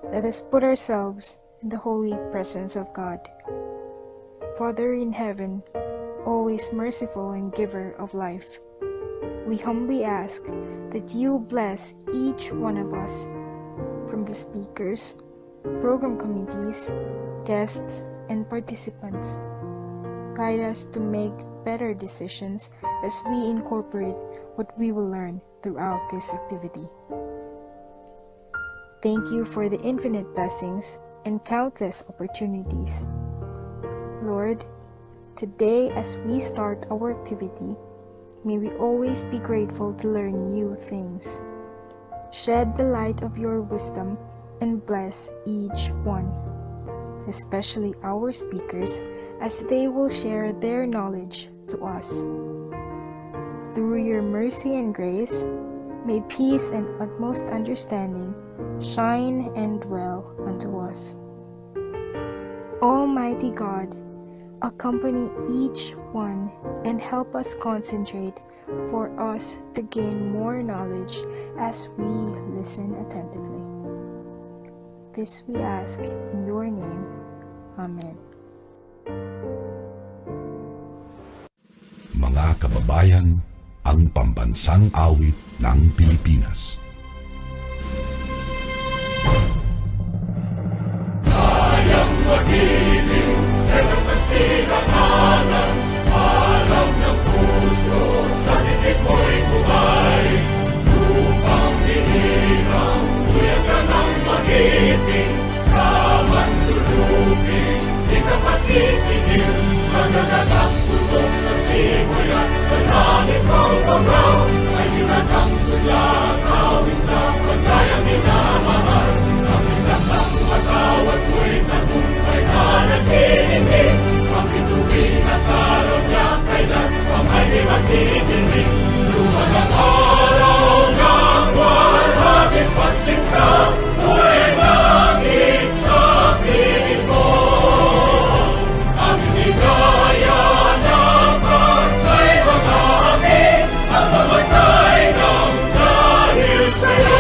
Let us put ourselves in the holy presence of God. Father in heaven, always merciful and giver of life, we humbly ask that you bless each one of us, from the speakers, program committees, guests, and participants. Guide us to make better decisions as we incorporate what we will learn throughout this activity. Thank you for the infinite blessings and countless opportunities. Lord, today as we start our activity, may we always be grateful to learn new things. Shed the light of your wisdom and bless each one, especially our speakers, as they will share their knowledge to us. Through your mercy and grace, may peace and utmost understanding shine and dwell unto us. Almighty God, accompany each one and help us concentrate for us to gain more knowledge as we listen attentively. This we ask in your name. Amen. Mga kababayan, ang pambansang awit ng Pilipinas. Kayang magiliw, ewas ang silanganan, alam ng puso, sa titik mo'y buhay. Lupang hinirang, tuyag ka ng magiting, sa manluluping, di ka pasisingil, sa nagagang putok sa simoy at sa langit ng pagaw, ay hinatang tulad, awit sa pagkayang minamahal, ang isang ng matawad mo'y tagumpay na naghihindig, ang bituin at araw niya kailan pang ay di magdidinig. Luman ang araw ng walhagin pagsinta, buhay langit sa piling ko. Ang hinigaya na pagkay mga akin, ang mamatay ng dahil sa'yo.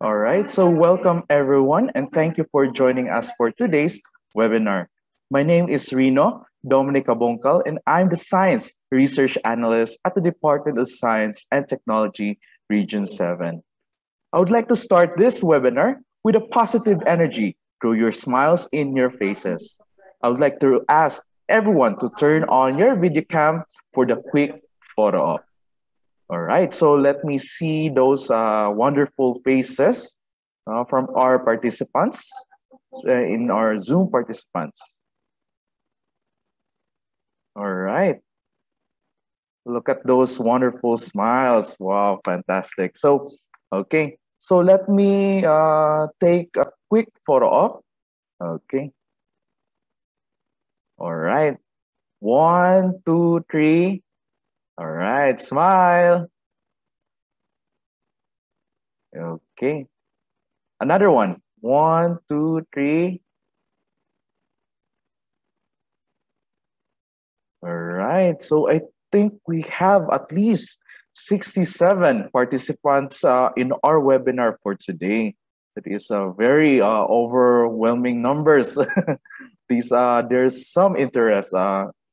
All right, so welcome everyone and thank you for joining us for today's webinar. My name is Rino Dominica Bongkal and I'm the Science Research Analyst at the Department of Science and Technology, Region 7. I would like to start this webinar with a positive energy through your smiles in your faces. I would like to ask everyone to turn on your video cam for the quick photo op. All right, so let me see those wonderful faces from our participants, in our Zoom participants. All right. Look at those wonderful smiles. Wow, fantastic. So, okay, so let me take a quick photo op. Okay. All right. 1, 2, 3. All right, smile. Okay. Another one. 1, 2, 3. All right. So I think we have at least 67 participants in our webinar for today. It is a very overwhelming numbers. There's some interest.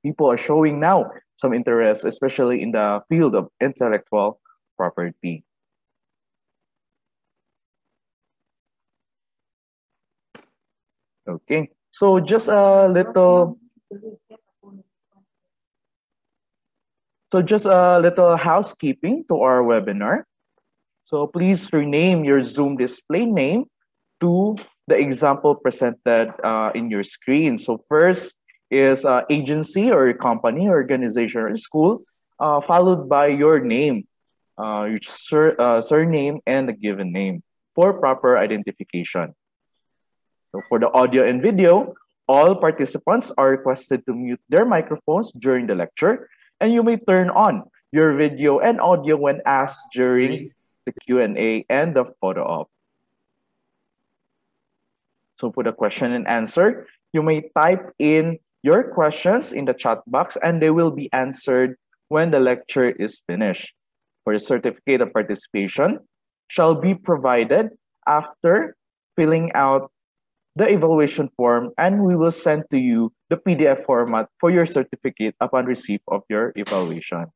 People are showing now some interest, especially in the field of intellectual property. Okay, so just a little housekeeping to our webinar. So please rename your Zoom display name to the example presented in your screen. So first is agency or company, organization, or school, followed by your name, your surname, and the given name. for proper identification. So for the audio and video, all participants are requested to mute their microphones during the lecture, and you may turn on your video and audio when asked during the Q&A and the photo op. So for the question and answer, you may type in your questions in the chat box and they will be answered when the lecture is finished. For the certificate of participation shall be provided after filling out the evaluation form, and we will send to you the PDF format for your certificate upon receipt of your evaluation.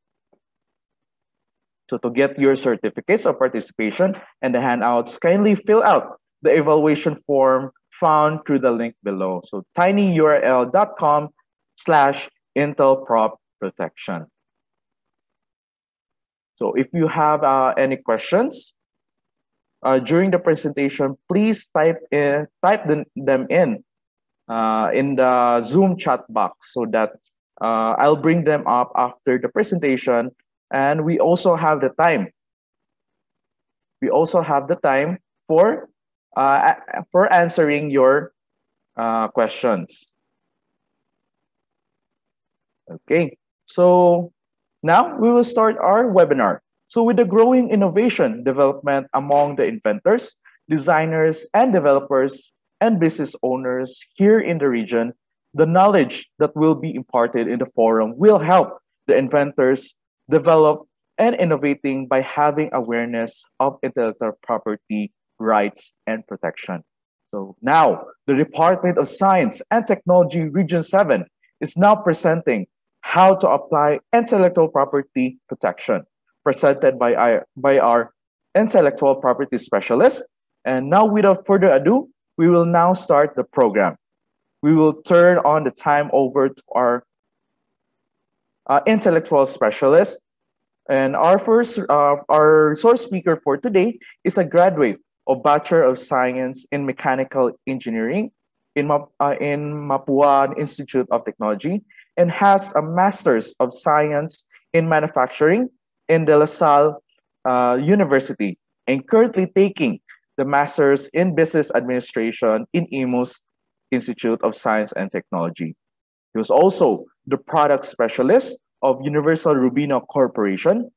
So to get your certificates of participation and the handouts, kindly fill out the evaluation form found through the link below. So tinyurl.com/intelpropprotection. So if you have any questions during the presentation, please type them in the Zoom chat box so that I'll bring them up after the presentation. And we also have the time. We also have the time for answering your questions. Okay, so now we will start our webinar. So with the growing innovation development among the inventors, designers, and developers and business owners here in the region, the knowledge that will be imparted in the forum will help the inventors develop and innovating by having awareness of intellectual property rights and protection. So now the Department of Science and Technology Region 7 is now presenting how to apply intellectual property protection, presented by our intellectual property specialist. And now without further ado, we will now start the program. We will turn on the time over to our intellectual specialist. And our source speaker for today is a graduate of Bachelor of Science in Mechanical Engineering in Mapua Institute of Technology, and has a Master's of Science in Manufacturing in De La Salle University, and currently taking the Master's in Business Administration in IMU's Institute of Science and Technology. He was also the product specialist of Universal Rubino Corporation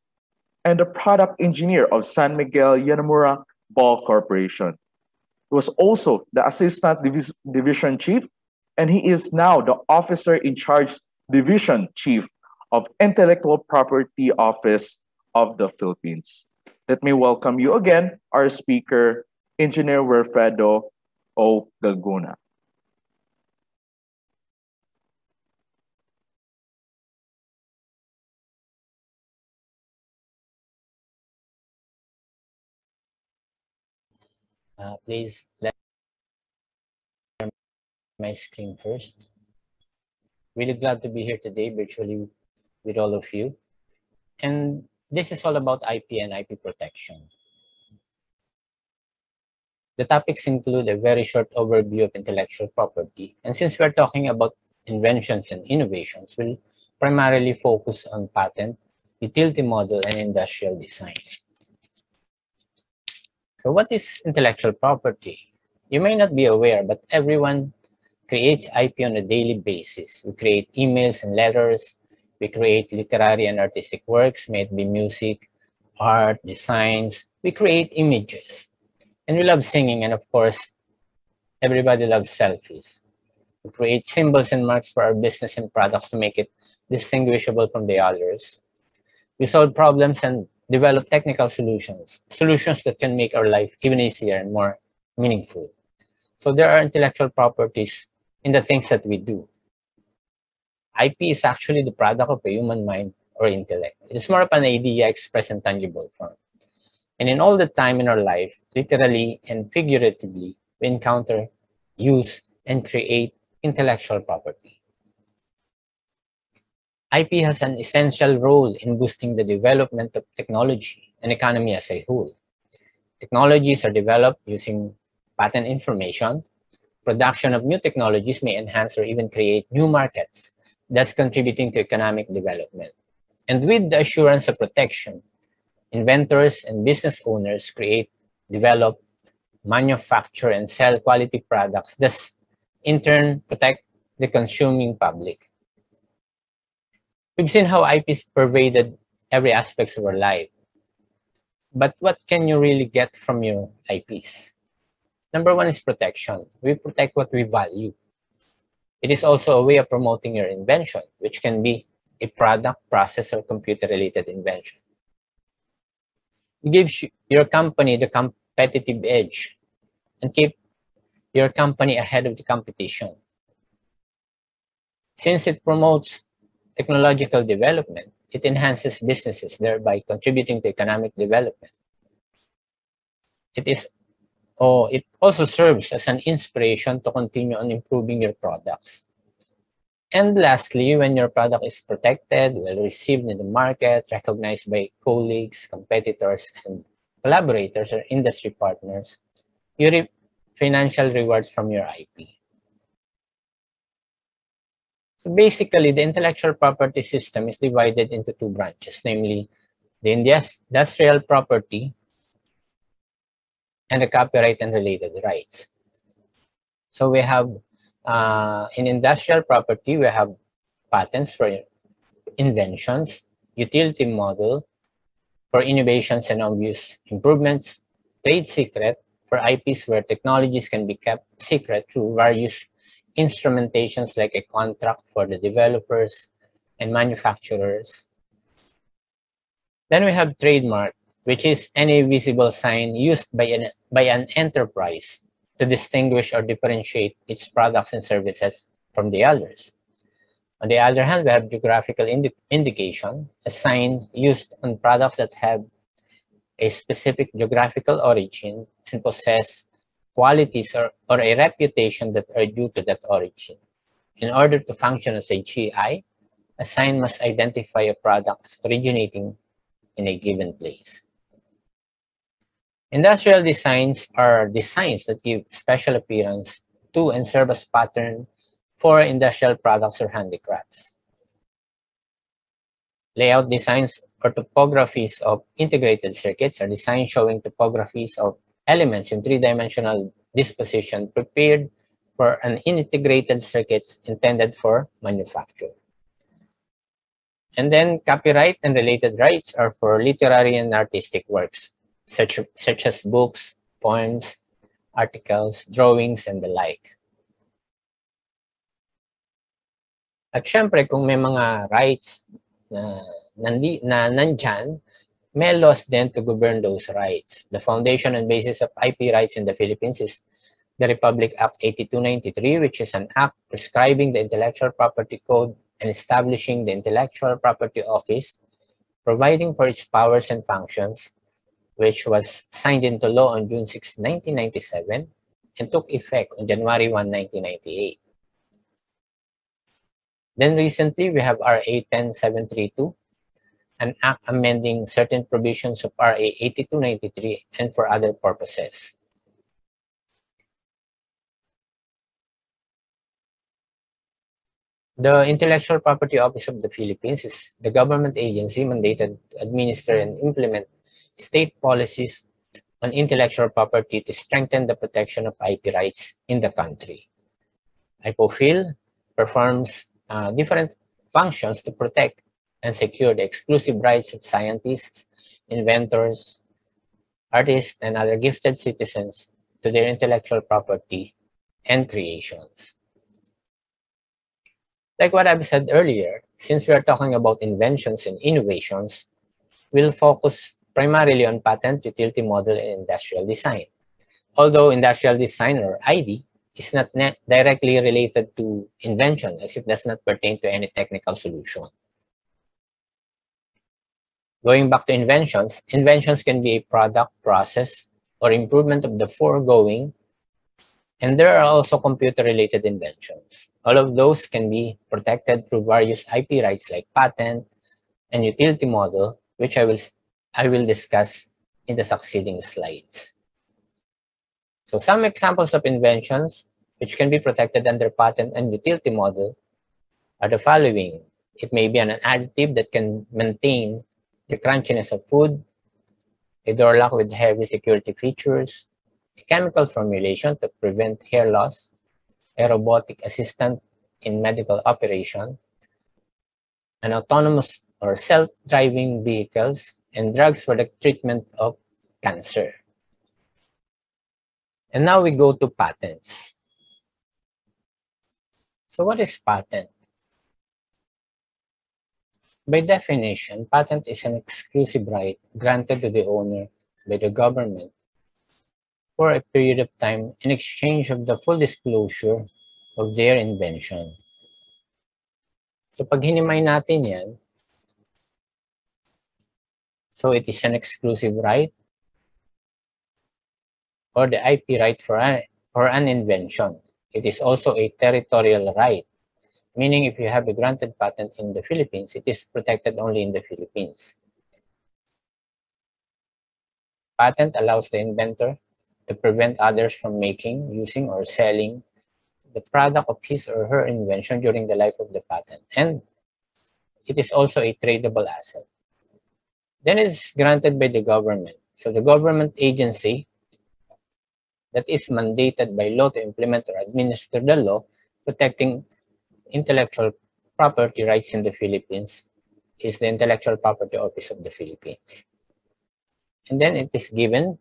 and the product engineer of San Miguel Yanamura Ball Corporation. He was also the assistant division chief, and he is now the officer in charge division chief of Intellectual Property Office of the Philippines. Let me welcome you again, our speaker, Engineer Wilfredo O. Galguna. Please let my screen first. Really glad to be here today virtually with all of you. And this is all about IP and IP protection. The topics include a very short overview of intellectual property. And since we're talking about inventions and innovations, we'll primarily focus on patent, utility model, and industrial design. So what is intellectual property? You may not be aware, but everyone creates IP on a daily basis. We create emails and letters. We create literary and artistic works, may it be music, art, designs. We create images. And we love singing, and of course, everybody loves selfies. We create symbols and marks for our business and products to make it distinguishable from the others. We solve problems and develop technical solutions that can make our life even easier and more meaningful. So there are intellectual properties in the things that we do. IP is actually the product of a human mind or intellect. It is more of an idea expressed in tangible form. And in all the time in our life, literally and figuratively, we encounter, use, and create intellectual property. IP has an essential role in boosting the development of technology and economy as a whole. Technologies are developed using patent information. Production of new technologies may enhance or even create new markets, thus contributing to economic development. And with the assurance of protection, inventors and business owners create, develop, manufacture and sell quality products, thus in turn protect the consuming public. We've seen how IPs pervaded every aspect of our life. But what can you really get from your IPs? Number one is protection. We protect what we value. It is also a way of promoting your invention, which can be a product, process, or computer-related invention. It gives your company the competitive edge and keep your company ahead of the competition. Since it promotes technological development, it enhances businesses, thereby contributing to economic development. It also serves as an inspiration to continue on improving your products. And lastly, when your product is protected, well received in the market, recognized by colleagues, competitors, and collaborators or industry partners, you reap financial rewards from your IP. So basically, the intellectual property system is divided into two branches, namely the industrial property and the copyright and related rights. So we have, in industrial property, we have patents for inventions, utility model for innovations and obvious improvements, trade secret for IPs where technologies can be kept secret through various instrumentations like a contract for the developers and manufacturers. Then we have trademark, which is any visible sign used by an enterprise to distinguish or differentiate its products and services from the others. On the other hand, we have geographical indication, a sign used on products that have a specific geographical origin and possess qualities or a reputation that are due to that origin. In order to function as a GI, a sign must identify a product as originating in a given place. Industrial designs are designs that give special appearance to and serve as pattern for industrial products or handicrafts. Layout designs or topographies of integrated circuits are designs showing topographies of elements in three-dimensional disposition prepared for an integrated circuits intended for manufacture. And then copyright and related rights are for literary and artistic works, such as books, poems, articles, drawings, and the like. At syempre, kung may mga rights na nandyan, may laws then to govern those rights. The foundation and basis of IP rights in the Philippines is the Republic Act 8293, which is an act prescribing the Intellectual Property Code and establishing the Intellectual Property Office, providing for its powers and functions, which was signed into law on June 6, 1997, and took effect on January 1, 1998. Then recently, we have RA 10732, an act amending certain provisions of RA 8293 and for other purposes. The Intellectual Property Office of the Philippines is the government agency mandated to administer and implement state policies on intellectual property to strengthen the protection of IP rights in the country. IPOPHIL performs different functions to protect and secure the exclusive rights of scientists, inventors, artists, and other gifted citizens to their intellectual property and creations. Like what I've said earlier, since we are talking about inventions and innovations, we'll focus primarily on patent, utility model, and industrial design. Although industrial design, or ID, is not directly related to invention, as it does not pertain to any technical solution. Going back to inventions, inventions can be a product, process, or improvement of the foregoing, and there are also computer-related inventions. All of those can be protected through various IP rights like patent and utility model, which I will discuss in the succeeding slides. So some examples of inventions which can be protected under patent and utility model are the following. It may be an additive that can maintain the crunchiness of food, a door lock with heavy security features, a chemical formulation to prevent hair loss, a robotic assistant in medical operation, an autonomous or self-driving vehicles, and drugs for the treatment of cancer. And now we go to patents. So what is patent? By definition, patent is an exclusive right granted to the owner by the government for a period of time in exchange of the full disclosure of their invention. So pag hinimay natin yan, so it is an exclusive right or the IP right for an invention. It is also a territorial right, meaning if you have a granted patent in the Philippines, it is protected only in the Philippines. Patent allows the inventor to prevent others from making, using, or selling the product of his or her invention during the life of the patent. And it is also a tradable asset. Then it is granted by the government. So the government agency that is mandated by law to implement or administer the law protecting intellectual property rights in the Philippines is the Intellectual Property Office of the Philippines. And then it is given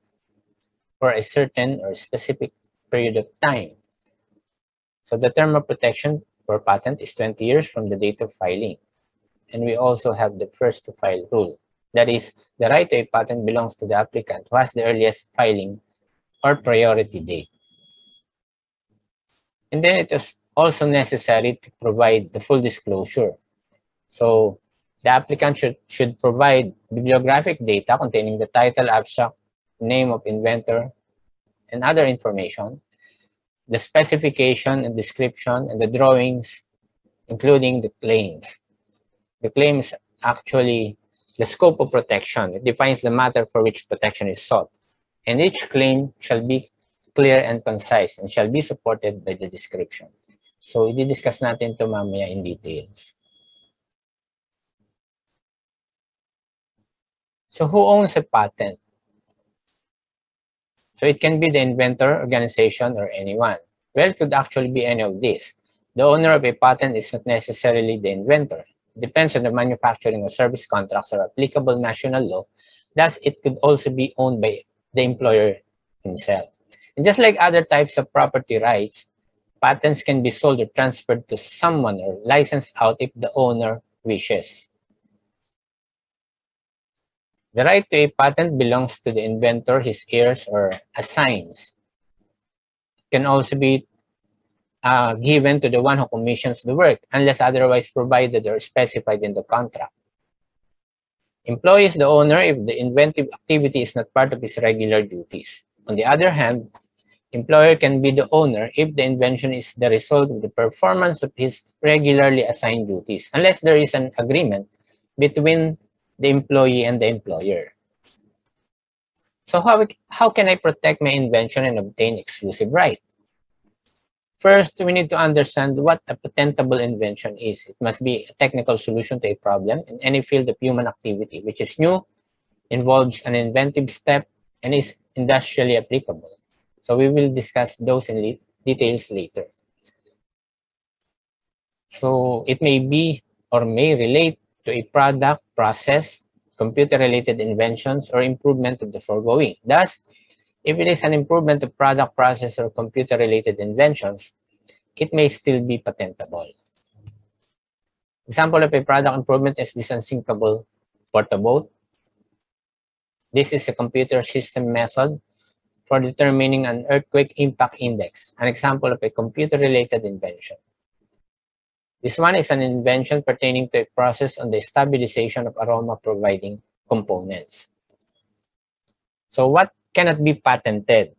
for a certain or specific period of time. So the term of protection for patent is 20 years from the date of filing. And we also have the first to file rule. That is, the right to a patent belongs to the applicant who has the earliest filing or priority date. And then it is also necessary to provide the full disclosure. So the applicant should provide bibliographic data containing the title, abstract, name of inventor, and other information, the specification and description, and the drawings, including the claims. The claim is actually the scope of protection. It defines the matter for which protection is sought. And each claim shall be clear and concise and shall be supported by the description. So, i-discuss natin ito mamaya in details. So, who owns a patent? So, it can be the inventor, organization, or anyone. Well, it could actually be any of these. The owner of a patent is not necessarily the inventor. It depends on the manufacturing or service contracts or applicable national law. Thus, it could also be owned by the employer himself. And just like other types of property rights, patents can be sold or transferred to someone or licensed out if the owner wishes. The right to a patent belongs to the inventor, his heirs, or assigns. It can also be given to the one who commissions the work, unless otherwise provided or specified in the contract. Employee is the owner if the inventive activity is not part of his regular duties. On the other hand, employer can be the owner if the invention is the result of the performance of his regularly assigned duties, unless there is an agreement between the employee and the employer. So how can I protect my invention and obtain exclusive right? First, we need to understand what a patentable invention is. It must be a technical solution to a problem in any field of human activity, which is new, involves an inventive step, and is industrially applicable. So we will discuss those in details later. So it may be or may relate to a product, process, computer-related inventions, or improvement of the foregoing. Thus, if it is an improvement of product, process, or computer-related inventions, it may still be patentable. Example of a product improvement is this unsinkable portable. This is a computer system method for determining an earthquake impact index, an example of a computer-related invention. This one is an invention pertaining to a process on the stabilization of aroma-providing components. So what cannot be patented?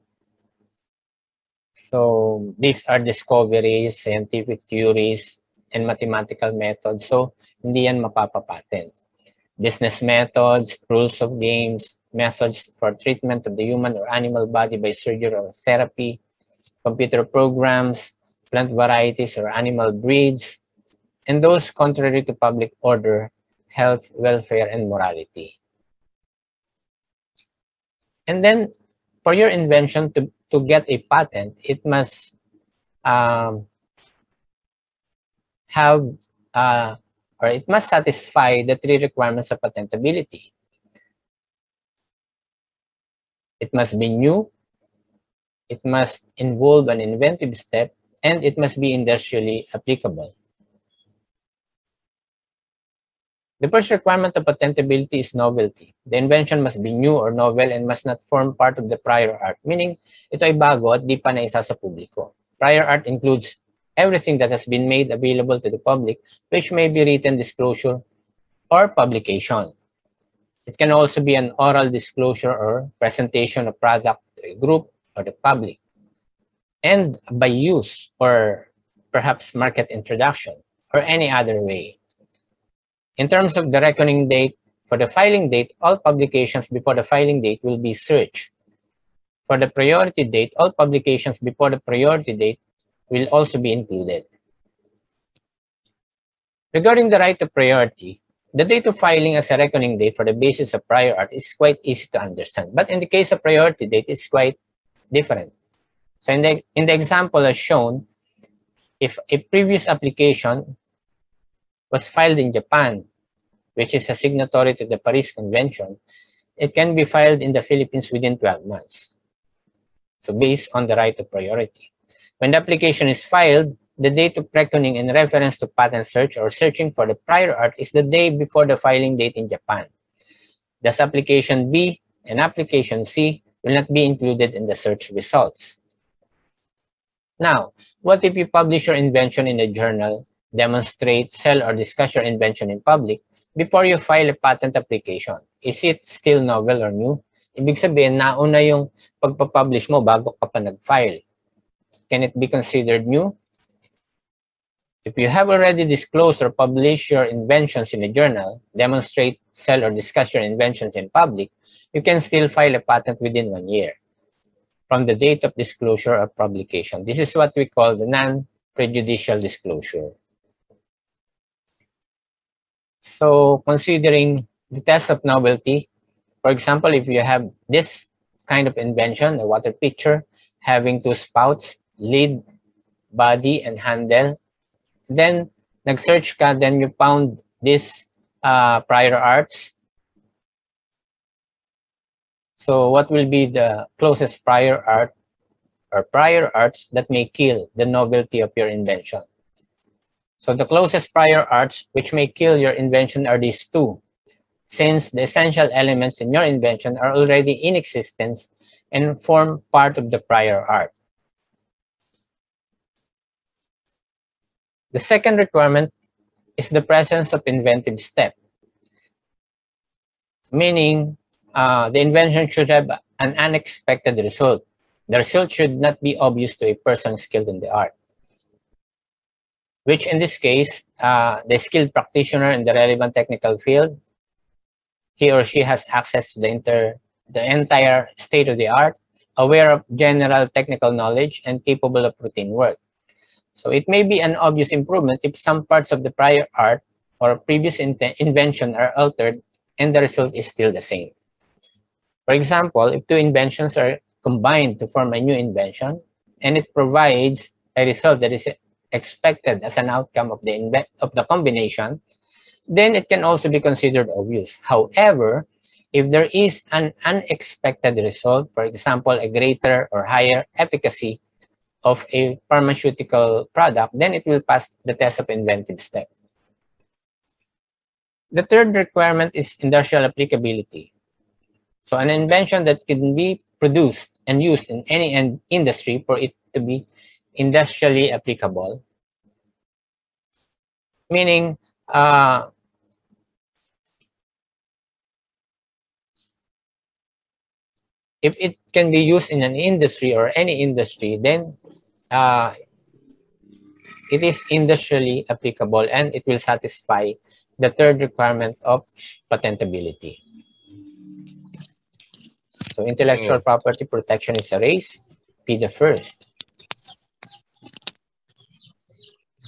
So these are discoveries, scientific theories, and mathematical methods. So hindi yan mapapapatent. Business methods, rules of games, methods for treatment of the human or animal body by surgery or therapy, computer programs, plant varieties or animal breeds, and those contrary to public order, health, welfare, and morality. And then, for your invention to to get a patent, it must it must satisfy the 3 requirements of patentability. It must be new, it must involve an inventive step, and it must be industrially applicable. The first requirement of patentability is novelty. The invention must be new or novel and must not form part of the prior art, meaning ito ay bago at di pa naisa sa publiko. Prior art includes everything that has been made available to the public, which may be written disclosure or publication. It can also be an oral disclosure or presentation of product to a group or the public, and by use or perhaps market introduction or any other way. In terms of the reckoning date, for the filing date, all publications before the filing date will be searched. For the priority date, all publications before the priority date will also be included. Regarding the right of priority, the date of filing as a reckoning date for the basis of prior art is quite easy to understand. But in the case of priority date, it's quite different. So in the example as shown, if a previous application was filed in Japan, which is a signatory to the Paris Convention, it can be filed in the Philippines within 12 months. So based on the right of priority. When the application is filed, the date of reckoning in reference to patent search or searching for the prior art is the day before the filing date in Japan. Thus, application B and application C will not be included in the search results. Now, what if you publish your invention in a journal, demonstrate, sell, or discuss your invention in public before you file a patent application? Is it still novel or new? Ibig sabihin, nauna yung pagpapublish mo bago ka pa nag-file. Can it be considered new? If you have already disclosed or published your inventions in a journal, demonstrate, sell, or discuss your inventions in public, you can still file a patent within 1 year from the date of disclosure or publication. This is what we call the non-prejudicial disclosure. So considering the test of novelty, for example, if you have this kind of invention, a water pitcher having 2 spouts, lid, body, and handle, then nag-search ka, then you found this prior arts. So what will be the closest prior art or prior arts that may kill the novelty of your invention? So the closest prior arts which may kill your invention are these 2, since the essential elements in your invention are already in existence and form part of the prior art. The second requirement is the presence of inventive step, meaning the invention should have an unexpected result. The result should not be obvious to a person skilled in the art, which in this case, the skilled practitioner in the relevant technical field, he or she has access to the entire state of the art, aware of general technical knowledge, and capable of routine work. So it may be an obvious improvement if some parts of the prior art or previous invention are altered and the result is still the same. For example, if 2 inventions are combined to form a new invention and it provides a result that is expected as an outcome of the combination, then it can also be considered obvious. However, if there is an unexpected result, for example, a greater or higher efficacy of a pharmaceutical product, then it will pass the test of inventive step. The third requirement is industrial applicability. So an invention that can be produced and used in any industry for it to be industrially applicable, meaning if it can be used in an industry or any industry, then it is industrially applicable and it will satisfy the third requirement of patentability. So intellectual property protection is a race, be the first.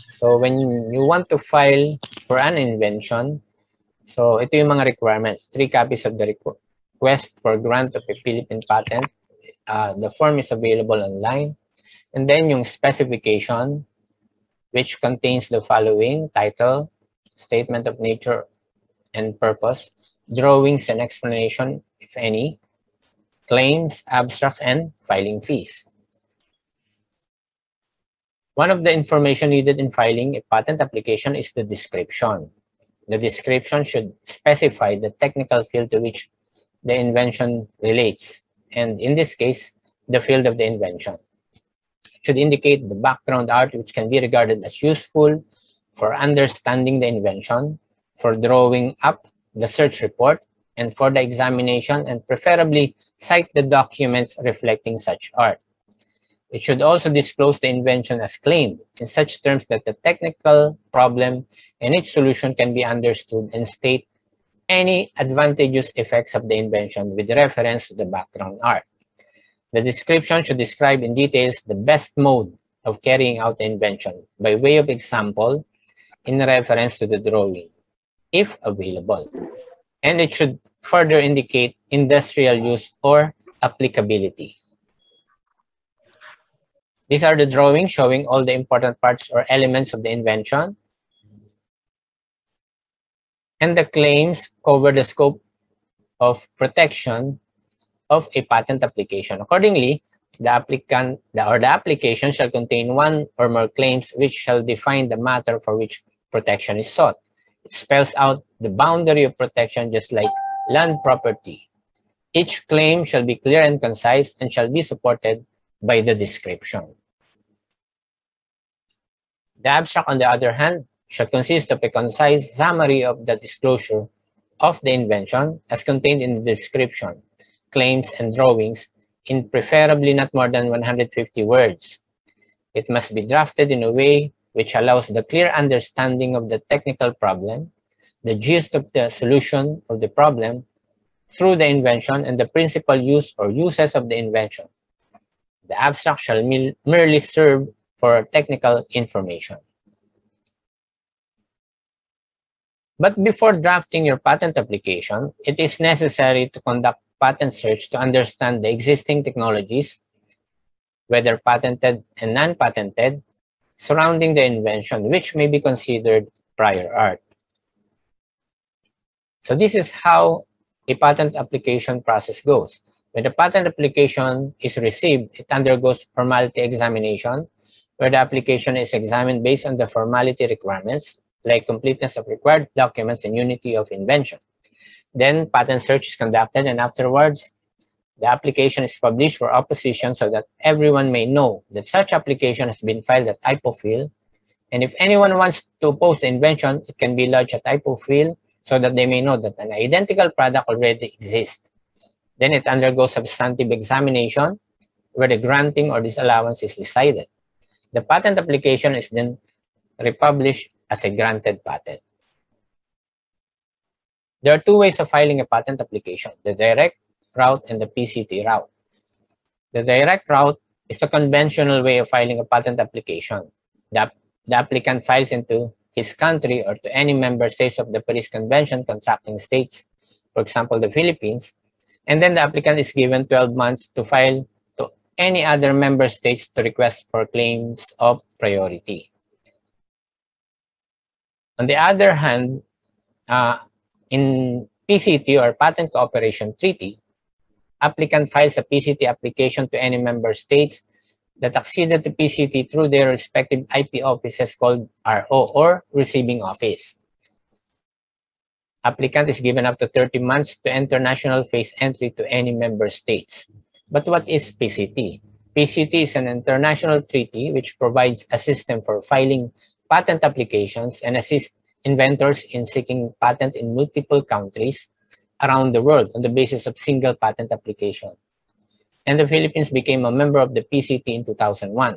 So when you want to file for an invention, so ito yung mga requirements. 3 copies of the request for grant of a Philippine patent. The form is available online. And then yung specification, which contains the following: title, statement of nature and purpose, drawings and explanation, if any, claims, abstracts, and filing fees. One of the information needed in filing a patent application is the description. The description should specify the technical field to which the invention relates, and in this case, the field of the invention. It should indicate the background art which can be regarded as useful for understanding the invention, for drawing up the search report, and for the examination, and preferably cite the documents reflecting such art. It should also disclose the invention as claimed in such terms that the technical problem and its solution can be understood, and state any advantageous effects of the invention with reference to the background art. The description should describe in details the best mode of carrying out the invention by way of example in reference to the drawing, if available. And it should further indicate industrial use or applicability. These are the drawings showing all the important parts or elements of the invention. And the claims cover the scope of protection of a patent application. Accordingly, the application shall contain one or more claims which shall define the matter for which protection is sought. It spells out the boundary of protection just like land property. Each claim shall be clear and concise and shall be supported by the description. The abstract, on the other hand, shall consist of a concise summary of the disclosure of the invention as contained in the description, claims, and drawings in preferably not more than 150 words. It must be drafted in a way which allows the clear understanding of the technical problem, the gist of the solution of the problem through the invention, and the principal use or uses of the invention. The abstract shall merely serve for technical information. But before drafting your patent application, it is necessary to conduct patent search to understand the existing technologies, whether patented and non-patented, surrounding the invention, which may be considered prior art. So this is how a patent application process goes. When the patent application is received, it undergoes formality examination, where the application is examined based on the formality requirements, like completeness of required documents and unity of invention. Then patent search is conducted, and afterwards, the application is published for opposition so that everyone may know that such application has been filed at IPOFIL. And if anyone wants to oppose the invention, it can be lodged at IPOFIL so that they may know that an identical product already exists. Then it undergoes substantive examination, where the granting or disallowance is decided. The patent application is then republished as a granted patent. There are two ways of filing a patent application: the direct route and the PCT route. The direct route is the conventional way of filing a patent application. The applicant files into his country or to any member states of the Paris Convention contracting states, for example, the Philippines, and then the applicant is given 12 months to file to any other member states to request for claims of priority. On the other hand, in PCT or Patent Cooperation Treaty, applicant files a PCT application to any member states that acceded to PCT through their respective IP offices called RO or Receiving Office. Applicant is given up to 30 months to enter national phase entry to any member states. But what is PCT? PCT is an international treaty which provides a system for filing patent applications and assist inventors in seeking patent in multiple countries around the world on the basis of single patent application. And the Philippines became a member of the PCT in 2001.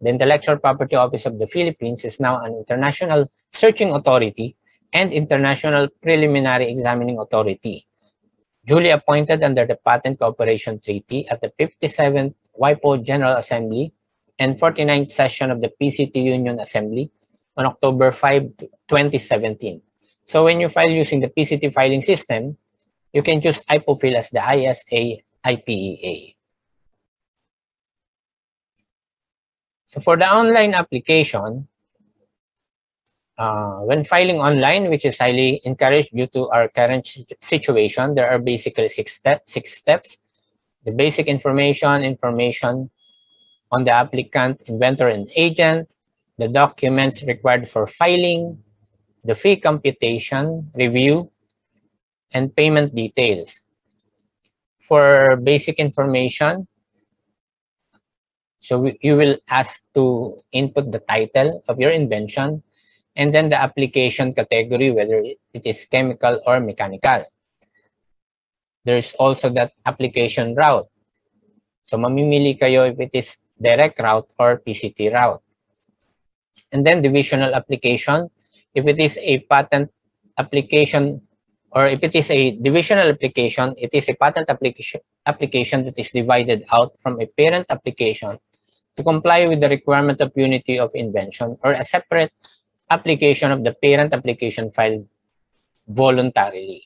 The Intellectual Property Office of the Philippines is now an international searching authority and international preliminary examining authority, duly appointed under the Patent Cooperation Treaty at the 57th WIPO General Assembly and 49th session of the PCT Union Assembly on October 5, 2017. So when you file using the PCT filing system, you can choose IPOFIL as the ISA IPEA. So for the online application, when filing online, which is highly encouraged due to our current situation, there are basically six steps. The basic information on the applicant, inventor, and agent, the documents required for filing, the fee computation, review, and payment details. For basic information, so you will ask to input the title of your invention and then the application category, whether it is chemical or mechanical. There's also that application route. So mamimili kayo if it is direct route or PCT route. And then divisional application, if it is a patent application or if it is a divisional application, it is a patent application that is divided out from a parent application to comply with the requirement of unity of invention, or a separate application of the parent application filed voluntarily.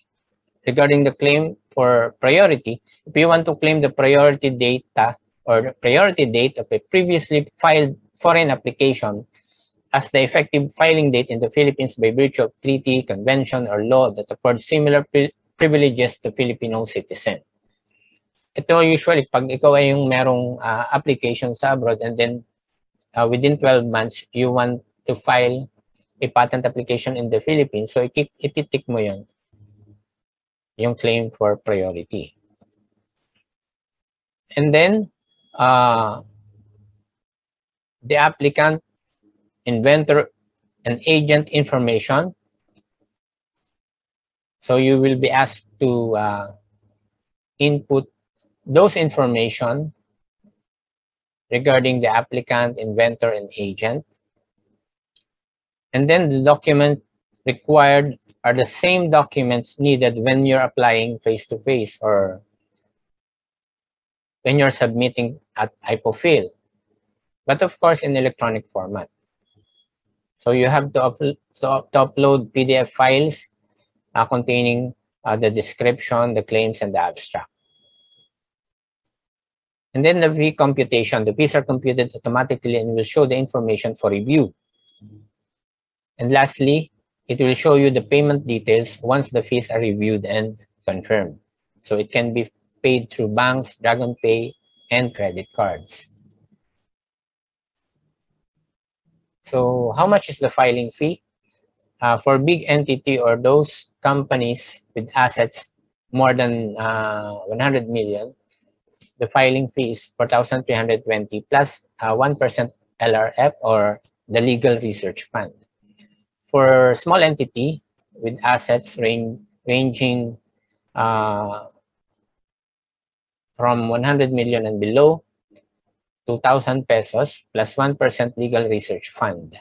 Regarding the claim for priority, if you want to claim the priority data or the priority date of a previously filed foreign application as the effective filing date in the Philippines by virtue of treaty, convention, or law that affords similar privileges to Filipino citizen. Ito usually, pag ikaw ay yung merong application sa abroad and then within 12 months, you want to file a patent application in the Philippines, so ititik mo yun, yung claim for priority. And then, the applicant, inventor, and agent information. So you will be asked to input those information regarding the applicant, inventor, and agent. And then the document required are the same documents needed when you're applying face-to-face or when you're submitting at IPOFIL, but of course in electronic format. So you have to upload PDF files containing the description, the claims, and the abstract. And then the fee computation. The fees are computed automatically and will show the information for review. And lastly, it will show you the payment details once the fees are reviewed and confirmed. So it can be paid through banks, Dragon Pay, and credit cards. So how much is the filing fee? For big entity or those companies with assets more than 100 million, the filing fee is 4,320 plus 1% LRF or the legal research fund. For small entity with assets ranging from 100 million and below, 2,000 pesos plus 1% legal research fund.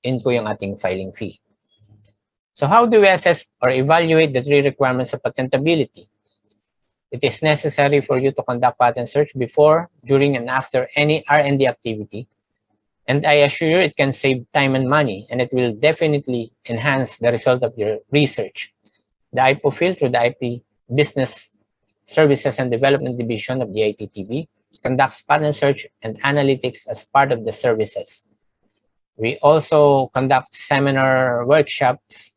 Yun po yung ating filing fee. So how do we assess or evaluate the 3 requirements of patentability? It is necessary for you to conduct patent search before, during, and after any R&D activity. And I assure you it can save time and money, and it will definitely enhance the result of your research. The IPOFIL, through the IP Business Services and Development Division of the ITTB, conducts patent search and analytics as part of the services. We also conduct seminar workshops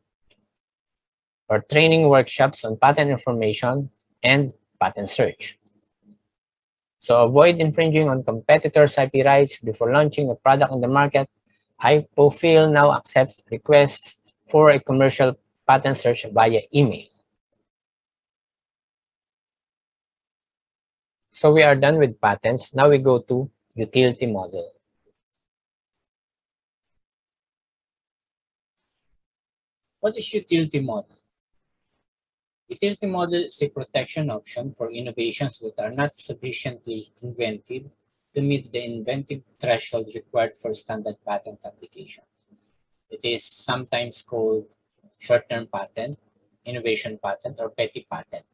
or training workshops on patent information and patent search. So avoid infringing on competitors' IP rights before launching a product on the market. IPOFIL now accepts requests for a commercial patent search via email. So we are done with patents. Now we go to utility model. What is utility model? Utility model is a protection option for innovations that are not sufficiently inventive to meet the inventive threshold required for standard patent application. It is sometimes called short-term patent, innovation patent, or petty patent.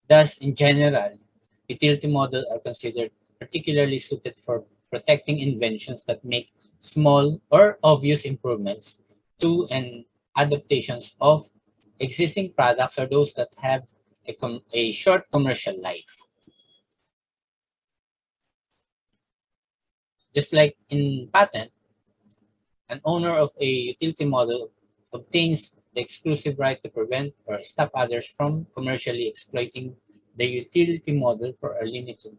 Thus, in general, utility models are considered particularly suited for protecting inventions that make small or obvious improvements to and adaptations of existing products or those that have a short commercial life. Just like in patent, an owner of a utility model obtains the exclusive right to prevent or stop others from commercially exploiting the utility model for a limited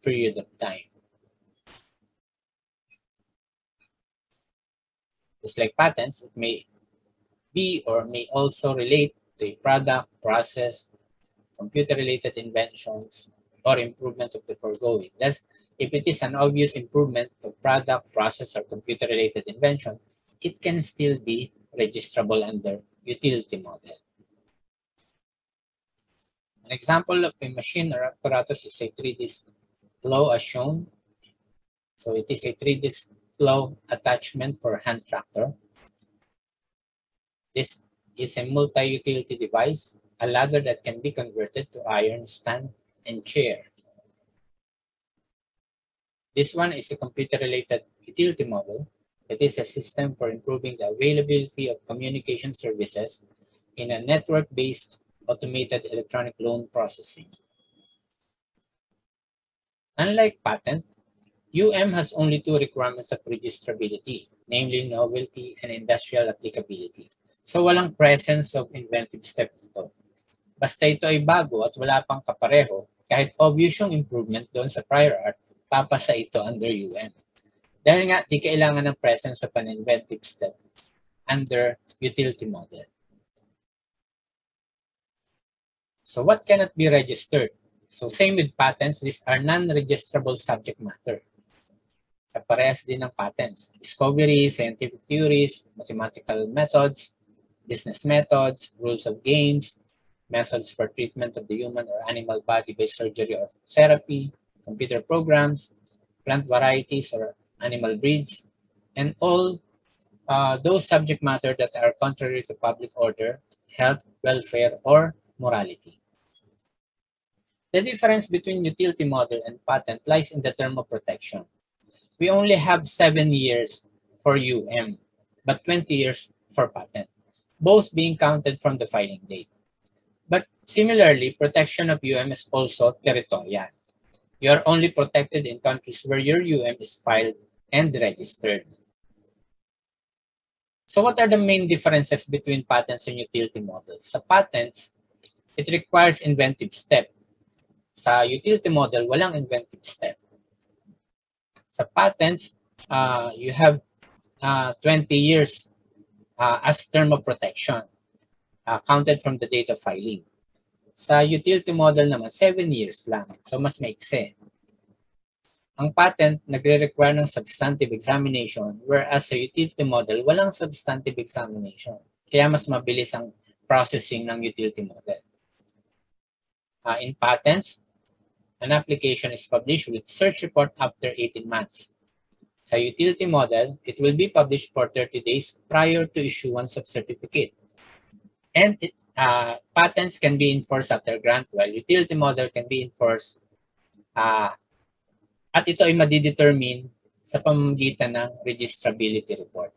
period of time. Just like patents, it may be or may also relate to a product, process, computer-related inventions, or improvement of the foregoing. Thus, if it is an obvious improvement of product, process, or computer-related invention, it can still be registrable under utility model. An example of a machine or apparatus is a 3-disc plow as shown. So it is a 3-disc plow attachment for hand tractor. This is a multi-utility device, a ladder that can be converted to iron stand and chair. This one is a computer-related utility model. It is a system for improving the availability of communication services in a network-based automated electronic loan processing. Unlike patent, UM has only two requirements of registrability, namely novelty and industrial applicability. So walang presence of inventive step ito. Basta ito ay bago at wala pang kapareho, kahit obvious yung improvement doon sa prior art, papasa ito under UM. Dahil nga, di kailangan ng presence of an inventive step under utility model. So what cannot be registered? So same with patents, these are non-registrable subject matter. Kaparehas din ng patents. Discoveries, scientific theories, mathematical methods, business methods, rules of games, methods for treatment of the human or animal body by surgery or therapy, computer programs, plant varieties or animal breeds, and all those subject matter that are contrary to public order, health, welfare, or morality. The difference between utility model and patent lies in the term of protection. We only have 7 years for UM, but 20 years for patent, both being counted from the filing date. But similarly, protection of UM is also territorial. You are only protected in countries where your UM is filed and registered. So what are the main differences between patents and utility models? Sa patents, it requires inventive step. Sa utility model, walang inventive step. Sa patents, you have 20 years as term of protection, counted from the date of filing. Sa utility model naman, 7 years lang. So mas maikse. Ang patent nagre-require ng substantive examination, whereas sa utility model, walang substantive examination. Kaya mas mabilis ang processing ng utility model. In patents, an application is published with search report after 18 months. Sa utility model, it will be published for 30 days prior to issuance of certificate. And patents can be enforced after grant, while utility model can be enforced at ito ay madidetermine sa pamamagitan ng registrability report.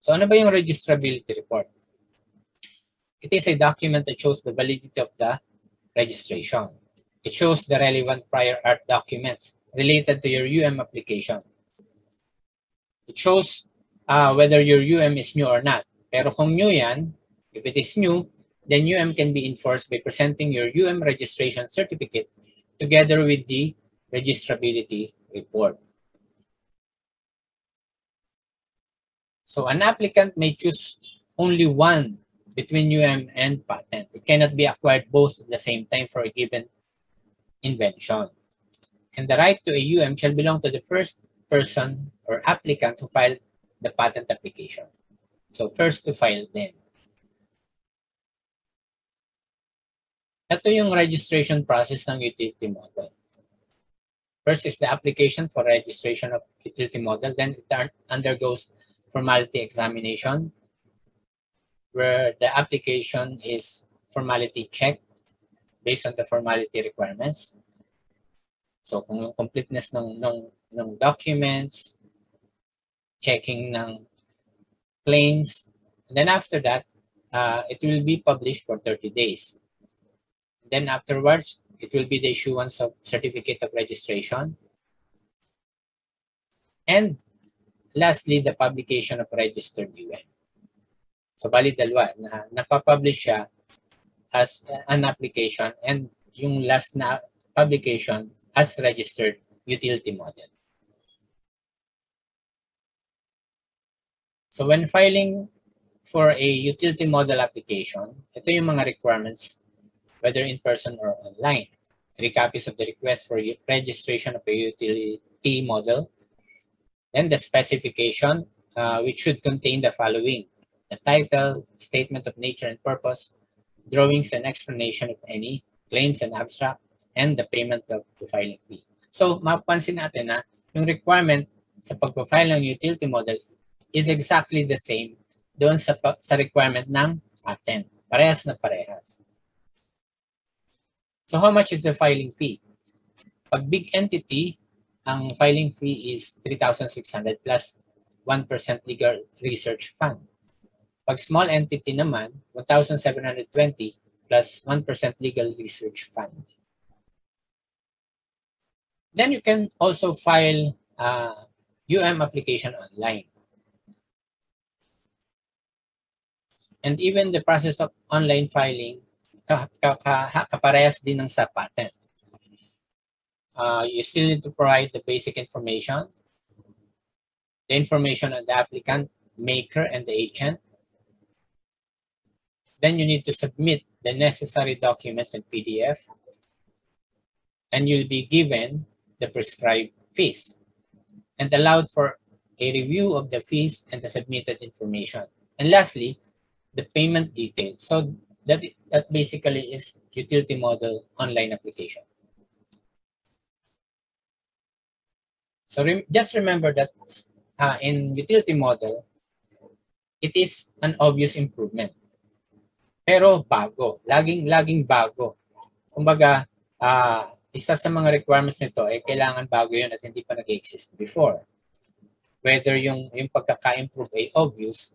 So ano ba yung registrability report? It is a document that shows the validity of the registration. It shows the relevant prior art documents related to your UM application. It shows whether your UM is new or not. Pero kung new yan, if it is new, then UM can be enforced by presenting your UM registration certificate together with the registrability report. So an applicant may choose only one between UM and patent. It cannot be acquired both at the same time for a given invention. And the right to a UM shall belong to the first person or applicant who filed the patent application. So first to file din. Ito yung registration process ng utility model. First is the application for registration of utility model. Then it undergoes formality examination, where the application is formality checked based on the formality requirements. So kung yung completeness ng documents, checking ng claims, and then after that, it will be published for 30 days. Then afterwards, it will be the issuance of certificate of registration. And lastly, the publication of registered UN. So bali dalawa na napapublish siya as an application and yung last na publication as registered utility model. So when filing for a utility model application, ito yung mga requirements, whether in person or online. 3 copies of the request for registration of a utility model. Then the specification, which should contain the following: the title, statement of nature and purpose, drawings and explanation of any, claims and abstract, and the payment of the filing fee. So mapapansin natin na yung requirement sa pagpa-file ng utility model is exactly the same doon sa requirement ng patent. Parehas na parehas. So how much is the filing fee? Pag big entity, ang filing fee is 3,600 plus 1% legal research fund. Pag small entity naman, 1,720 plus 1% legal research fund. Then you can also file application online. And even the process of online filing, kaparehas din ng sa patent. You still need to provide the basic information, the information of the applicant, maker, and the agent. Then you need to submit the necessary documents in PDF, and you'll be given the prescribed fees and allowed for a review of the fees and the submitted information. And lastly, the payment details. So that basically is utility model online application. So just remember that in utility model, it is an obvious improvement. Pero bago, laging bago. Kumbaga, isa sa mga requirements nito ay kailangan bago yun at hindi pa nag-exist before. Whether yung pagkaka-improve ay obvious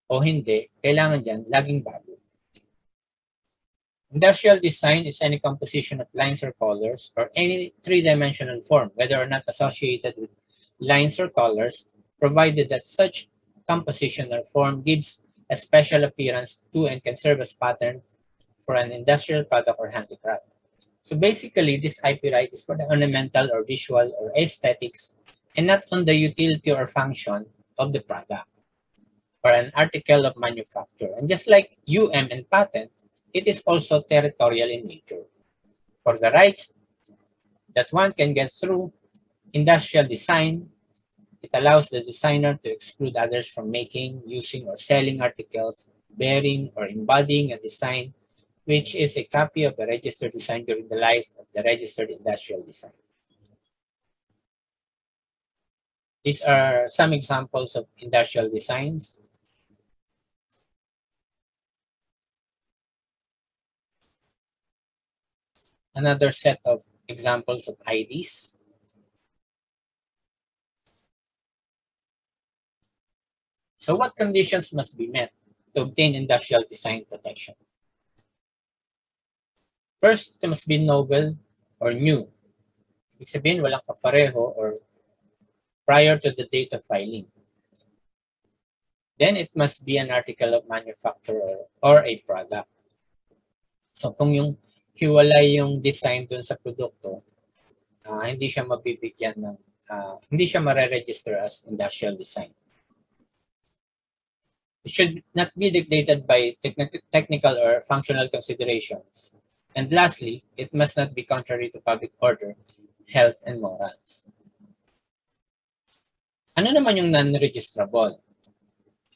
o hindi, kailangan dyan laging bago. Industrial design is any composition of lines or colors or any three-dimensional form, whether or not associated with lines or colors, provided that such composition or form gives a special appearance to and can serve as pattern for an industrial product or handicraft. So basically, this IP right is for the ornamental or visual or aesthetics and not on the utility or function of the product or an article of manufacture. And just like and patent, it is also territorial in nature. For the rights that one can get through industrial design, it allows the designer to exclude others from making, using, or selling articles bearing or embodying a design which is a copy of the registered design during the life of the registered industrial design. These are some examples of industrial designs. Another set of examples of IDs. So what conditions must be met to obtain industrial design protection? First, it must be novel or new. Ibig sabihin, walang kapareho or prior to the date of filing. Then it must be an article of manufacture or a product. So kung yung hiwalay yung design dun sa produkto, hindi siya mabibigyan ng, hindi siya mare-register as industrial design. It should not be dictated by technical or functional considerations. And lastly, it must not be contrary to public order, health, and morals. Ano naman yung non-registrable?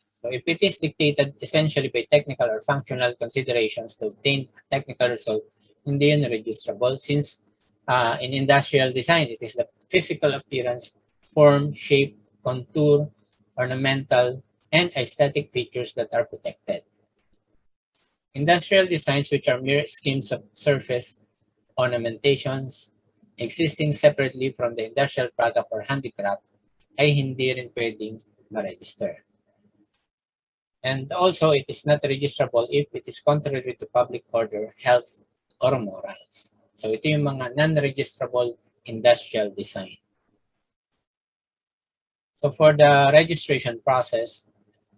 So if it is dictated essentially by technical or functional considerations to obtain a technical result, hindi yun registrable since in industrial design, it is the physical appearance, form, shape, contour, ornamental, and aesthetic features that are protected. Industrial designs which are mere schemes of surface ornamentations existing separately from the industrial product or handicraft ay hindi rin pwedeng ma-register. And also, it is not registrable if it is contrary to public order, health, or morals. So ito yung mga non-registrable industrial design. So for the registration process,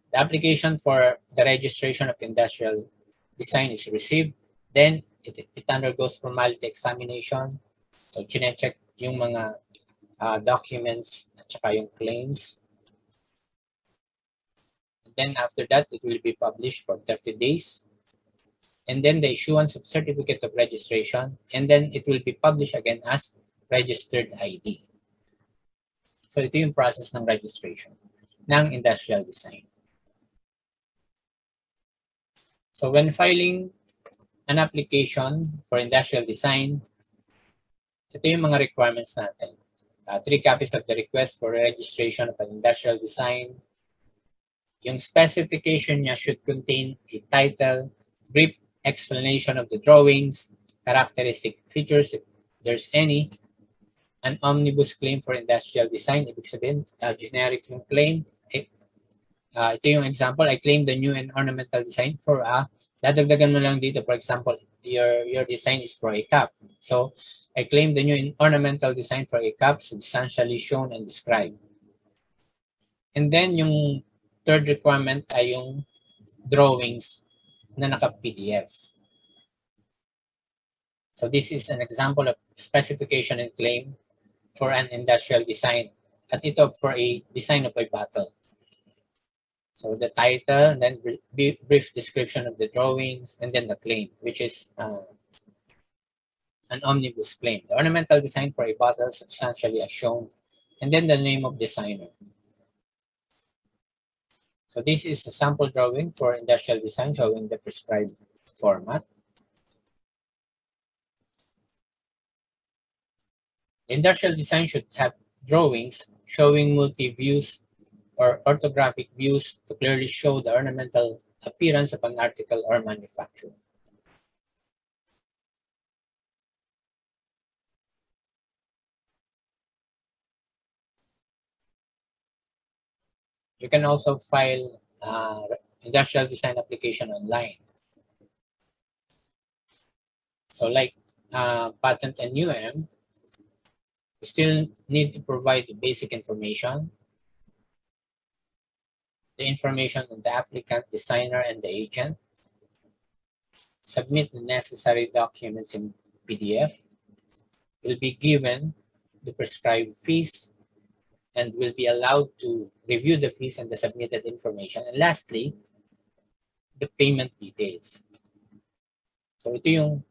the application for the registration of industrial design is received. Then it undergoes formality examination. So chine-check yung mga documents at saka yung claims. And then after that, it will be published for 30 days. And then the issuance of certificate of registration. And then it will be published again as registered ID. So ito yung process ng registration ng industrial design. So when filing an application for industrial design, ito yung mga requirements natin. 3 copies of the request for registration of an industrial design. Yung specification niya should contain a title, brief explanation of the drawings, characteristic features if there's any, an omnibus claim for industrial design, ibig sabihin, generic yung claim. Ito yung example, I claim the new and ornamental design for dadagdagan mo lang dito, for example, your design is for a cup. So, I claim the new and ornamental design for a cup substantially shown and described. And then, yung third requirement ay yung drawings na naka-PDF. So, this is an example of specification and claim for an industrial design. At ito for a design of a bottle. So the title, and then brief description of the drawings, and then the claim, which is an omnibus claim. The ornamental design for a bottle substantially as shown, and then the name of designer. So this is a sample drawing for industrial design showing the prescribed format. Industrial design should have drawings showing multi-views or orthographic views to clearly show the ornamental appearance of an article or manufacture. You can also file industrial design application online. So like patent and UM, you still need to provide the basic information, the information on the applicant, designer, and the agent. Submit the necessary documents in PDF. Will be given the prescribed fees and will be allowed to review the fees and the submitted information. And lastly, the payment details. So ito yung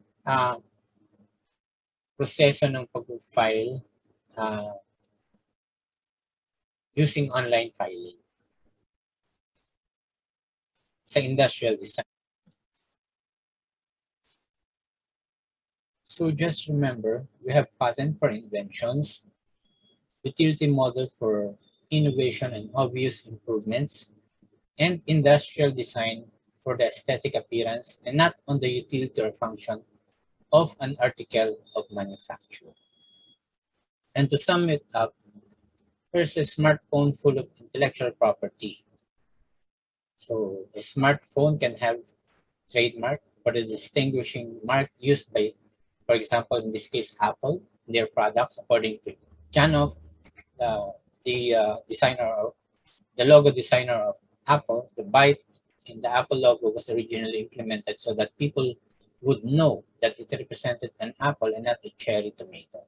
proseso ng pag-file using online filing sa industrial design. So just remember, we have patent for inventions, utility model for innovation and obvious improvements, and industrial design for the aesthetic appearance and not on the utility or function of an article of manufacture. And to sum it up, here's a smartphone full of intellectual property. So a smartphone can have trademark or the distinguishing mark used by, for example, in this case, Apple, their products, according to Janoff, the logo designer of Apple. The byte in the Apple logo was originally implemented so that people would know that it represented an apple and not a cherry tomato.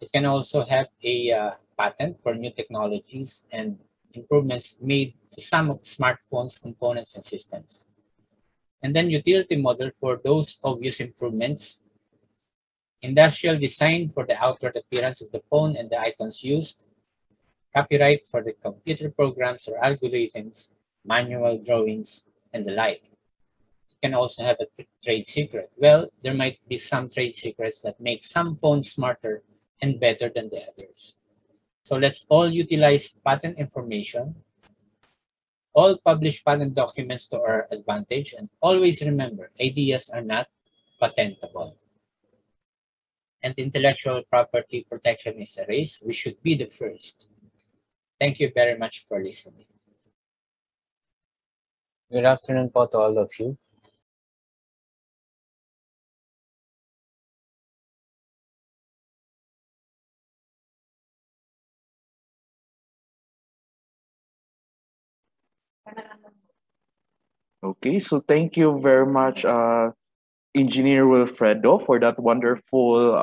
It can also have a patent for new technologies and improvements made to some of smartphones, components, and systems. And then utility model for those obvious improvements. Industrial design for the outward appearance of the phone and the icons used. Copyright for the computer programs or algorithms, manual drawings, and the like. You can also have a trade secret. Well, there might be some trade secrets that make some phones smarter and better than the others. So let's all utilize patent information, all publish patent documents to our advantage, and always remember, ideas are not patentable. And intellectual property protection is a race. We should be the first. Thank you very much for listening. Good afternoon po to all of you. Okay, so thank you very much, Engineer Wilfredo, for that wonderful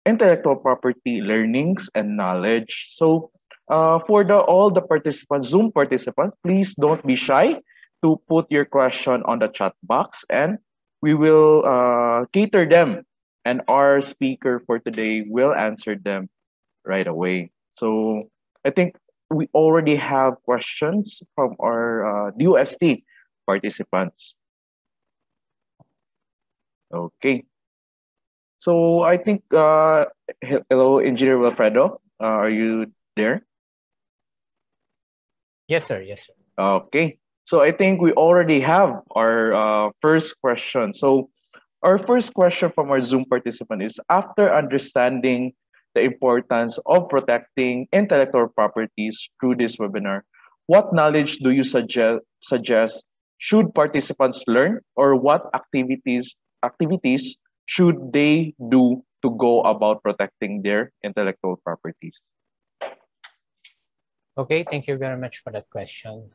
intellectual property learnings and knowledge. So, for all the participants, Zoom participants, please don't be shy to put your question on the chat box, and we will cater them, and our speaker for today will answer them right away. So, I think we already have questions from our DOST participants. Okay. So I think, hello, Engineer Wilfredo. Are you there? Yes, sir. Yes, sir. Okay. So I think we already have our first question. So our first question from our Zoom participant is, after understanding the importance of protecting intellectual properties through this webinar, what knowledge do you suggest should participants learn, or what activities should they do to go about protecting their intellectual properties? Okay, thank you very much for that question.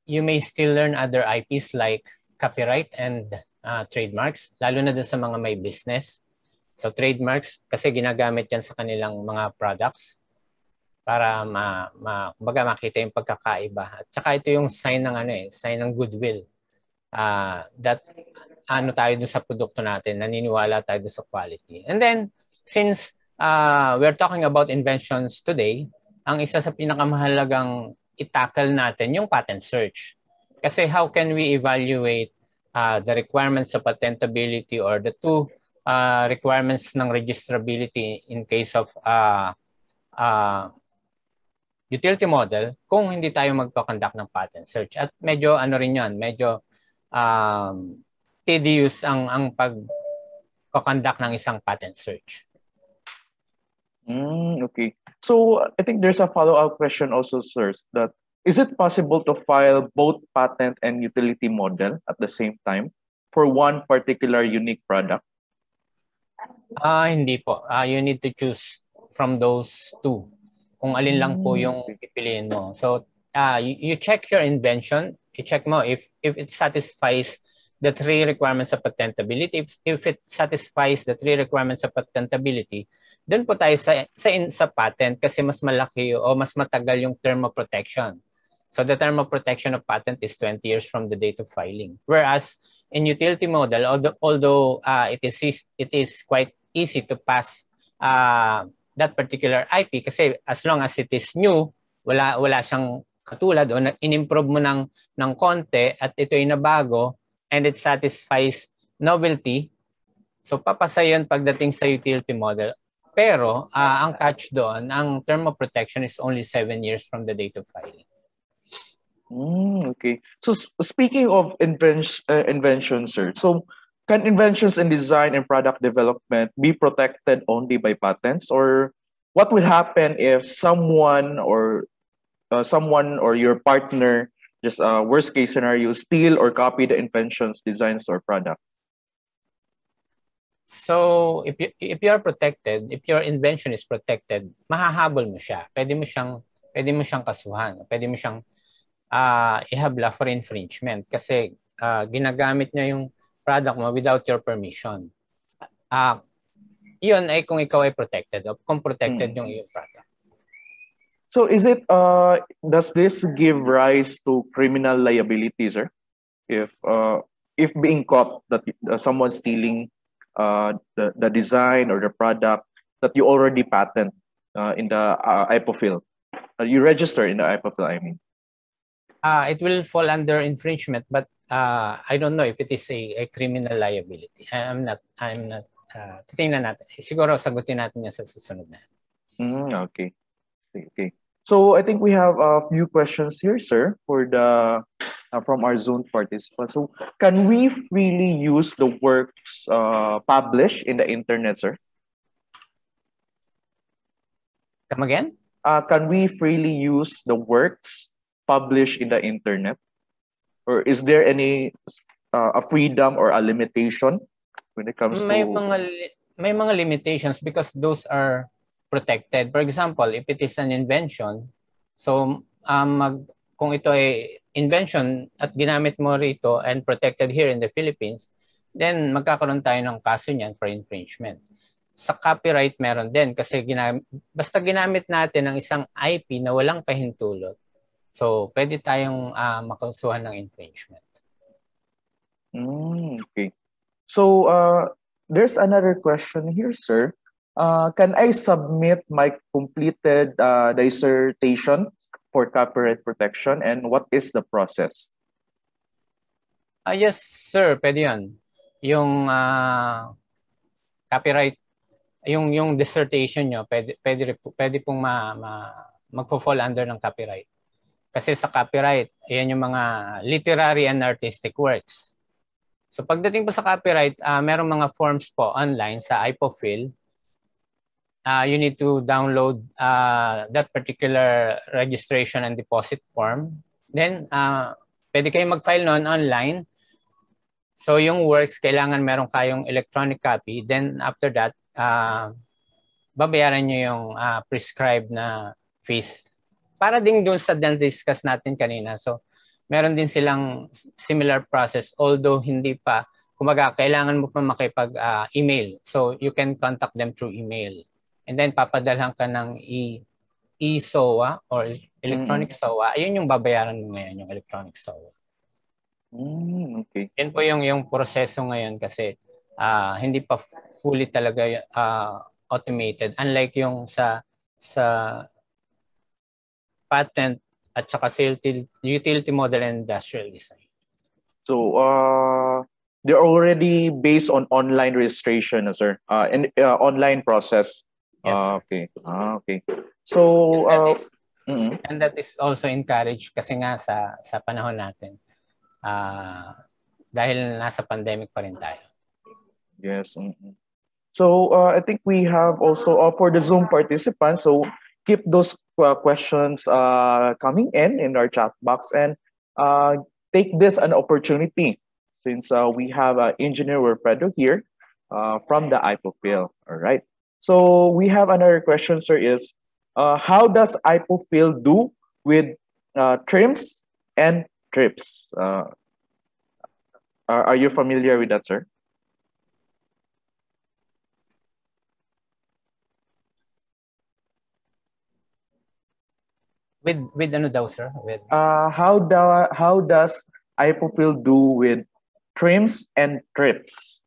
You may still learn other IPs like copyright and trademarks, lalo na dun sa mga may business. So trademarks, kasi ginagamit yan sa kanilang mga products para kumbaga makita yung pagkakaiba. At saka ito yung sign ng sign ng goodwill. That ano tayo dun sa produkto natin, naniniwala tayo dun sa quality. And then, since we're talking about inventions today, ang isa sa pinakamahalagang itakal natin yung patent search. Kasi how can we evaluate the requirements of patentability or the two requirements ng registrability in case of utility model kung hindi tayo magpa-conduct ng patent search? At medyo ano rin yan, medyo tedious ang pag-conduct ng isang patent search. Okay. So I think there's a follow-up question also, sir, that is it possible to file both patent and utility model at the same time for one particular unique product? Hindi po. You need to choose from those two. Kung alin lang po yung pipiliin mo. So you check your invention, i-check mo if it satisfies the three requirements of patentability. If it satisfies the three requirements of patentability, doon po tayo sa patent kasi mas malaki o mas matagal yung term of protection. So the term of protection of patent is 20 years from the date of filing. Whereas in utility model, although it is quite easy to pass that particular IP kasi as long as it is new, wala siyang katulad o in-improve mo ng konti at ito ay nabago and it satisfies novelty, so papasa yun pagdating sa utility model. Pero ang catch doon, ang term of protection is only 7 years from the date of filing. Okay. So speaking of inventions, sir, so can inventions in design and product development be protected only by patents, or what will happen if someone or your partner, just worst case scenario, steal or copy the inventions, designs, or products? So if you are protected, if your invention is protected, mahahabol mo siya. Pwede mo siyang kasuhan. Pwede mo siyang ihabla for infringement kasi ginagamit niya yung product mo without your permission. Yun ay kung ikaw ay protected o kung protected yung iyong product. So is it does this give rise to criminal liability, sir? If being caught that someone stealing the design or the product that you already patent in the IPOFIL, you register in the IPOFIL, I mean. It will fall under infringement, but I don't know if it is a criminal liability. I'm not. Tingnan natin. Siguro sagutin natin yan sa susunod na. Okay. So I think we have a few questions here, sir, for from our Zoom participants. So can we freely use the works published in the internet, sir? Come again? Can we freely use the works published in the internet, or is there any a freedom or a limitation when it comes to? May mga limitations because those are protected. For example, if it is an invention, so kung ito ay invention at ginamit mo rito and protected here in the Philippines, then magkakaroon tayo ng kaso niyan for infringement. Sa copyright meron din kasi basta ginamit natin ang isang IP na walang pahintulot, so pwede tayong makasuhan ng infringement. Okay. So there's another question here, sir. Can I submit my completed dissertation for copyright protection, and what is the process? Yes, sir, pwede yun. Yung copyright, yung dissertation nyo, pwede pong magpo-fall under ng copyright. Kasi sa copyright, ayan yung mga literary and artistic works. So pagdating po sa copyright, merong mga forms po online sa IPOPHIL. You need to download that particular registration and deposit form. Then, pwede kayong mag-file noon online. So, yung works, kailangan meron kayong electronic copy. Then, after that, babayaran nyo yung prescribed na fees. Para din doon sa discuss natin kanina. So, meron din silang similar process, although hindi pa, kumaga, kailangan mo pa makipag-email. So, you can contact them through email. And then papadalhan ka ng e-SOA or electronic SOA. Ayun yung babayaran mo ngayon, yung electronic SOA. Okay. Yan po yung proseso ngayon kasi hindi pa fully talaga automated. Unlike yung sa patent at saka sa utility model and industrial design. So they're already based on online registration, sir, and online process. Yes, okay. Okay. So and that is also encouraged kasi nga sa panahon natin. Dahil nasa pandemic pa rin tayo. Yes. So I think we have also for the Zoom participants, so keep those questions coming in our chat box, and take this an opportunity since we have Engineer Wilfredo here from the IPOPHIL. All right. So we have another question, sir, is how does IPOPHIL do with trims and trips? Are you familiar with that, sir? With ano daw, sir? With how does IPOPHIL do with trims and trips?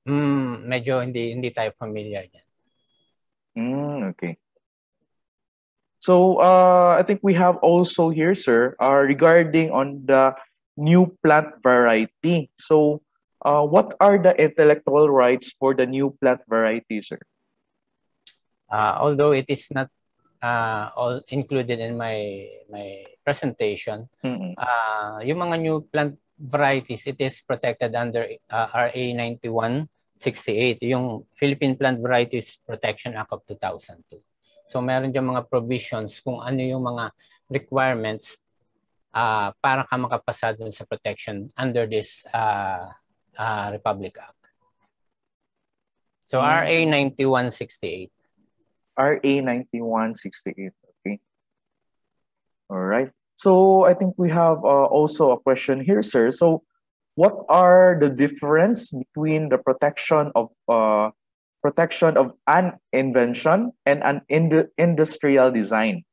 Medyo hindi tayo familiar yan. Okay. So I think we have also here, sir, regarding on the new plant variety. So what are the intellectual rights for the new plant variety, sir? Although it is not all included in my presentation, yung mga new plant varieties, it is protected under RA 9168, yung Philippine Plant Varieties Protection Act of 2002. So meron dyan mga provisions kung ano yung mga requirements para ka makapasa dun sa protection under this Republic Act. So RA 9168. RA 9168, okay. All right. So I think we have also a question here, sir. So what are the difference between the protection of an invention and an industrial design?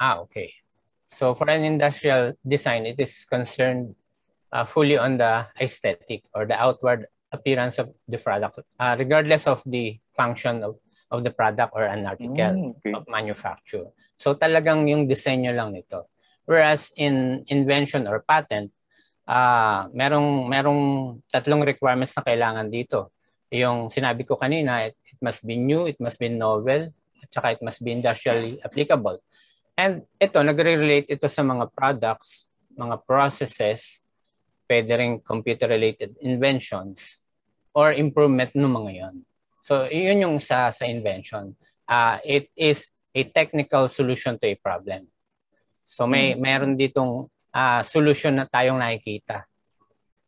Okay. So for an industrial design, it is concerned fully on the aesthetic or the outward appearance of the product, regardless of the function of the product or an article of manufacture. So talagang yung disenyo lang nito. Whereas in invention or patent, merong tatlong requirements na kailangan dito. Yung sinabi ko kanina, it must be new, it must be novel, at saka it must be industrially applicable. And ito, nagre-relate ito sa mga products, mga processes, pwede rin computer-related inventions, or improvement ng mga yon. So, yun yung sa invention. It is a technical solution to a problem. So, meron ditong solution na tayong nakikita.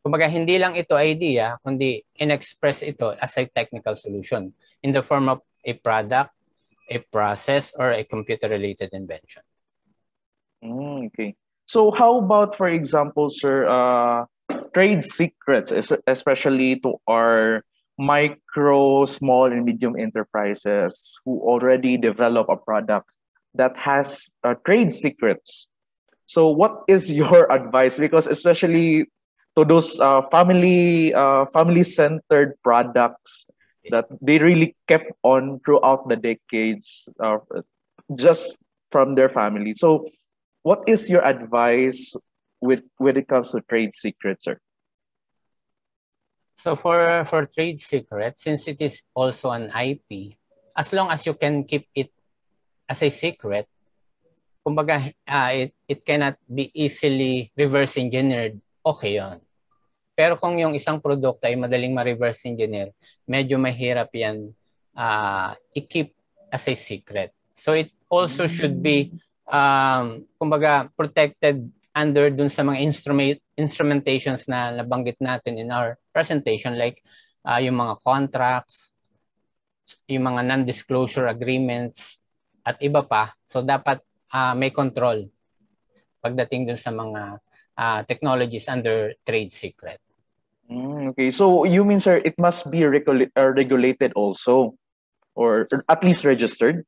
Kumbaga, hindi lang ito idea, kundi in-express ito as a technical solution in the form of a product, a process, or a computer-related invention. Okay. So how about, for example, sir, trade secrets, especially to our micro, small, and medium enterprises who already develop a product that has trade secrets. So what is your advice? Because especially to those family centered products that they really kept on throughout the decades, just from their family. So what is your advice with when it comes to trade secrets, sir? So for trade secret, since it is also an IP, as long as you can keep it as a secret, kumbaga it cannot be easily reverse engineered, okay yon. Pero kung yung isang produkto ay madaling ma-reverse engineer, medyo mahirap yan i-keep as a secret. So it also should be kumbaga protected under dun sa mga instrumentations na nabanggit natin in our presentation, like yung mga contracts, yung mga non-disclosure agreements, at iba pa. So dapat may control pagdating dun sa mga technologies under trade secret. Okay, so you mean, sir, it must be regulated also, or at least registered?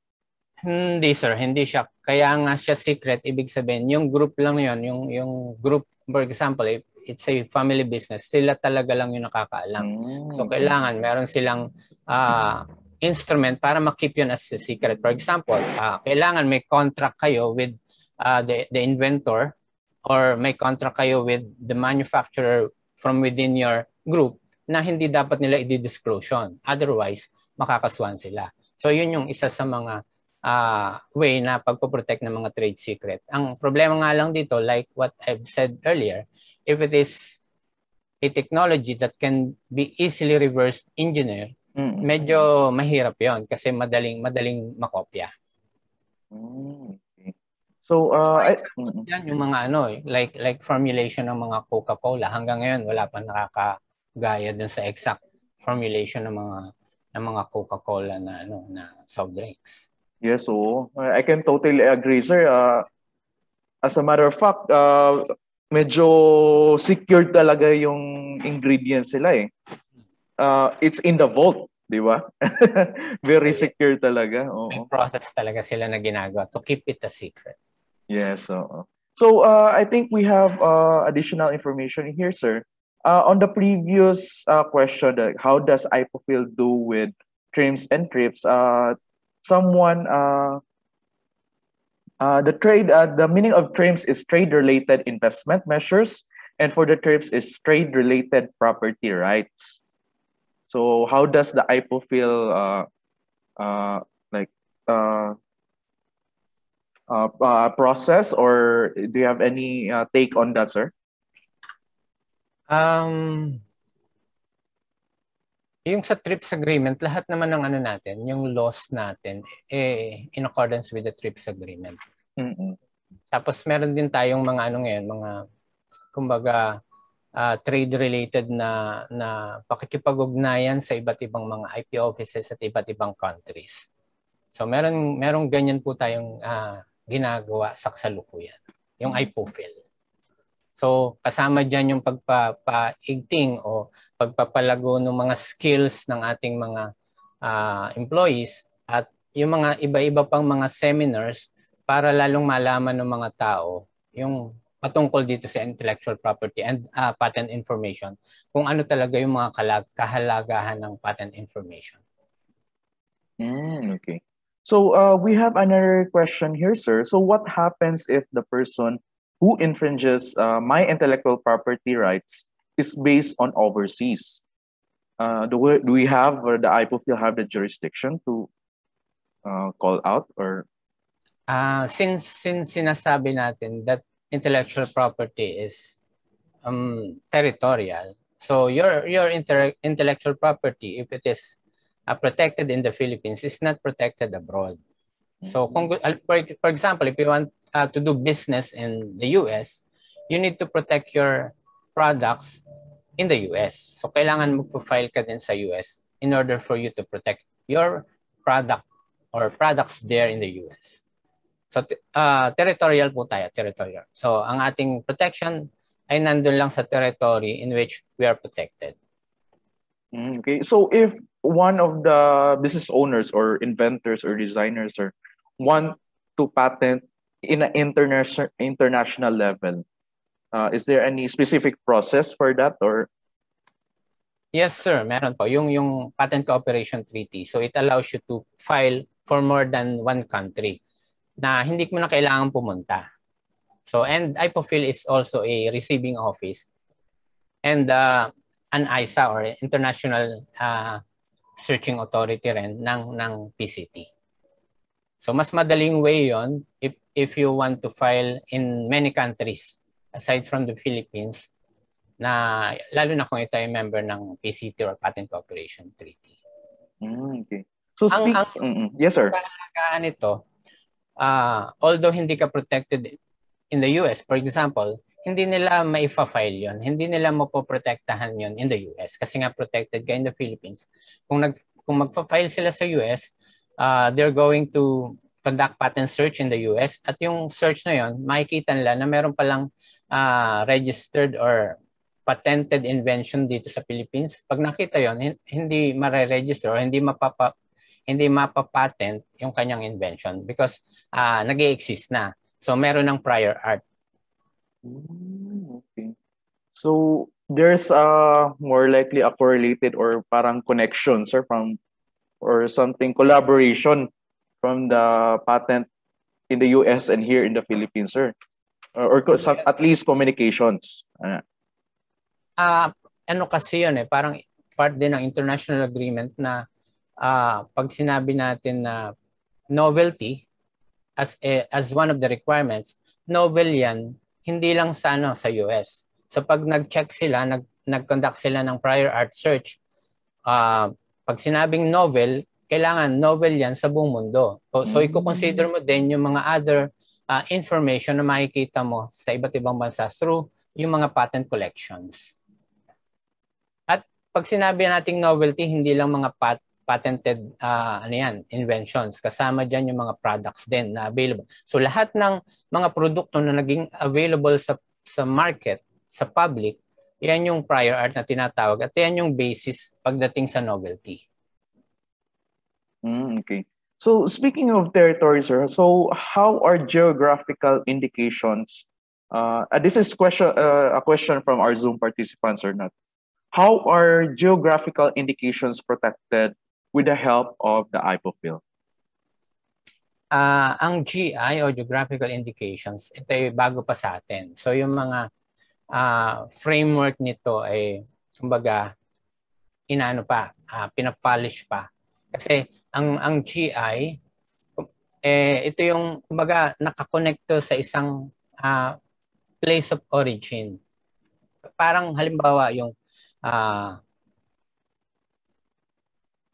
Hindi, sir, hindi siya. Kaya nga siya secret, ibig sabihin, yung group lang yun, yung group, for example, if it's a family business, sila talaga lang yung nakakaalam. So kailangan meron silang instrument para ma-keep yun as a secret. For example, kailangan may contract kayo with the inventor, or may contract kayo with the manufacturer from within your group na hindi dapat nila i-disclose yun. Otherwise, makakaswan sila. So yun yung isa sa mga way na pagpoprotect ng mga trade secret. Ang problema nga lang dito, like what I've said earlier, if it is a technology that can be easily reversed engineer, medyo mahirap yon kasi madaling makopya. Okay. So, yan yung mga like formulation ng mga Coca-Cola, hanggang ngayon wala pa nakakagaya dun sa exact formulation ng mga Coca-Cola na na soft drinks. Yes, so I can totally agree, sir. As a matter of fact, medyo secure talaga yung ingredients nila eh. It's in the vault, di ba? Very secure talaga. May process talaga sila na ginagawa to keep it a secret. Yes. So I think we have additional information here, sir. On the previous question, how does IPOFIL do with trims and trips? The meaning of trims is trade-related investment measures, and for the trips is trade-related property rights. So how does the IPOFIL process, or do you have any take on that, sir? Yung sa TRIPS agreement, lahat naman ng natin, yung laws natin, in accordance with the TRIPS agreement. Tapos meron din tayong mga ngayon, mga kumbaga trade-related na pakikipag-ugnayan sa iba't ibang mga IP offices at iba't ibang countries. So merong ganyan po tayong ginagawa sa kasalukuyan, yung IPOFIL. So kasama dyan yung pagpapaigting o pagpapalago ng mga skills ng ating mga employees at yung mga iba-iba pang mga seminars para lalong malaman ng mga tao yung patungkol dito sa intellectual property and patent information, kung ano talaga yung mga kahalagahan ng patent information. Okay. So we have another question here, sir. So what happens if the person who infringes my intellectual property rights is based on overseas? Do we have, or the IPOFIL have the jurisdiction to call out, or? Since sinasabi natin that intellectual property is territorial, so your intellectual property, if it is protected in the Philippines, is not protected abroad. So for example, if you want to do business in the US, you need to protect your products in the US. So kailangan mag-file ka din sa US in order for you to protect your product or products there in the US. So, territorial po tayo, territorial. So, ang ating protection ay nandun lang sa territory in which we are protected. Okay. So if one of the business owners or inventors or designers or want to patent in an international level, is there any specific process for that or? Yes, sir. Meron po. Yung Patent Cooperation Treaty. So it allows you to file for more than one country na hindi mo na kailangan pumunta. So, and IPOFIL is also a receiving office. And an ISA or International Searching Authority rin ng PCT. So mas madaling way yon if you want to file in many countries aside from the Philippines, na lalo na kung ito ay member ng PCT or Patent Cooperation Treaty. Okay. So yes sir. Kahalagaan ito, although hindi ka protected in the US, for example, hindi nila maifa-file yon, hindi nila mapoprotektahan yon in the US kasi nga protected ka in the Philippines. Kung magfa-file sila sa US, they're going to conduct patent search in the US at yung search na yon, makikita nila na meron palang registered or patented invention dito sa Philippines. Pag nakita yon, hindi mare-register or hindi mapapatent yung kanyang invention because nag-i-exist na. So meron ng prior art. Okay. So there's more likely a correlated or parang connection, sir, from or something collaboration from the patent in the US and here in the Philippines, sir, or at least communications. Ano kasi yun parang part din ng international agreement na pag sinabi natin na novelty as one of the requirements, novel yan hindi lang sa US. So pag nag-check sila, nag-conduct sila ng prior art search, pag sinabing novel, kailangan novel yan sa buong mundo. So i-consider mo din yung mga other information na makikita mo sa iba't ibang bansa through yung mga patent collections. At pag sinabi nating novelty, hindi lang mga patented inventions. Kasama dyan yung mga products din na available. So lahat ng mga produkto na naging available sa market, sa public, yan yung prior art na tinatawag at yan yung basis pagdating sa novelty. Okay. So speaking of territory, sir, so how are geographical indications? This is a question from our Zoom participants or not. How are geographical indications protected with the help of the IPOFIL? Ang GI o geographical indications, ito ay bago pa sa atin. So yung mga framework nito ay kumbaga pinapolish pa. Kasi ang GI ito yung kumbaga nakakonekto sa isang place of origin. Parang halimbawa yung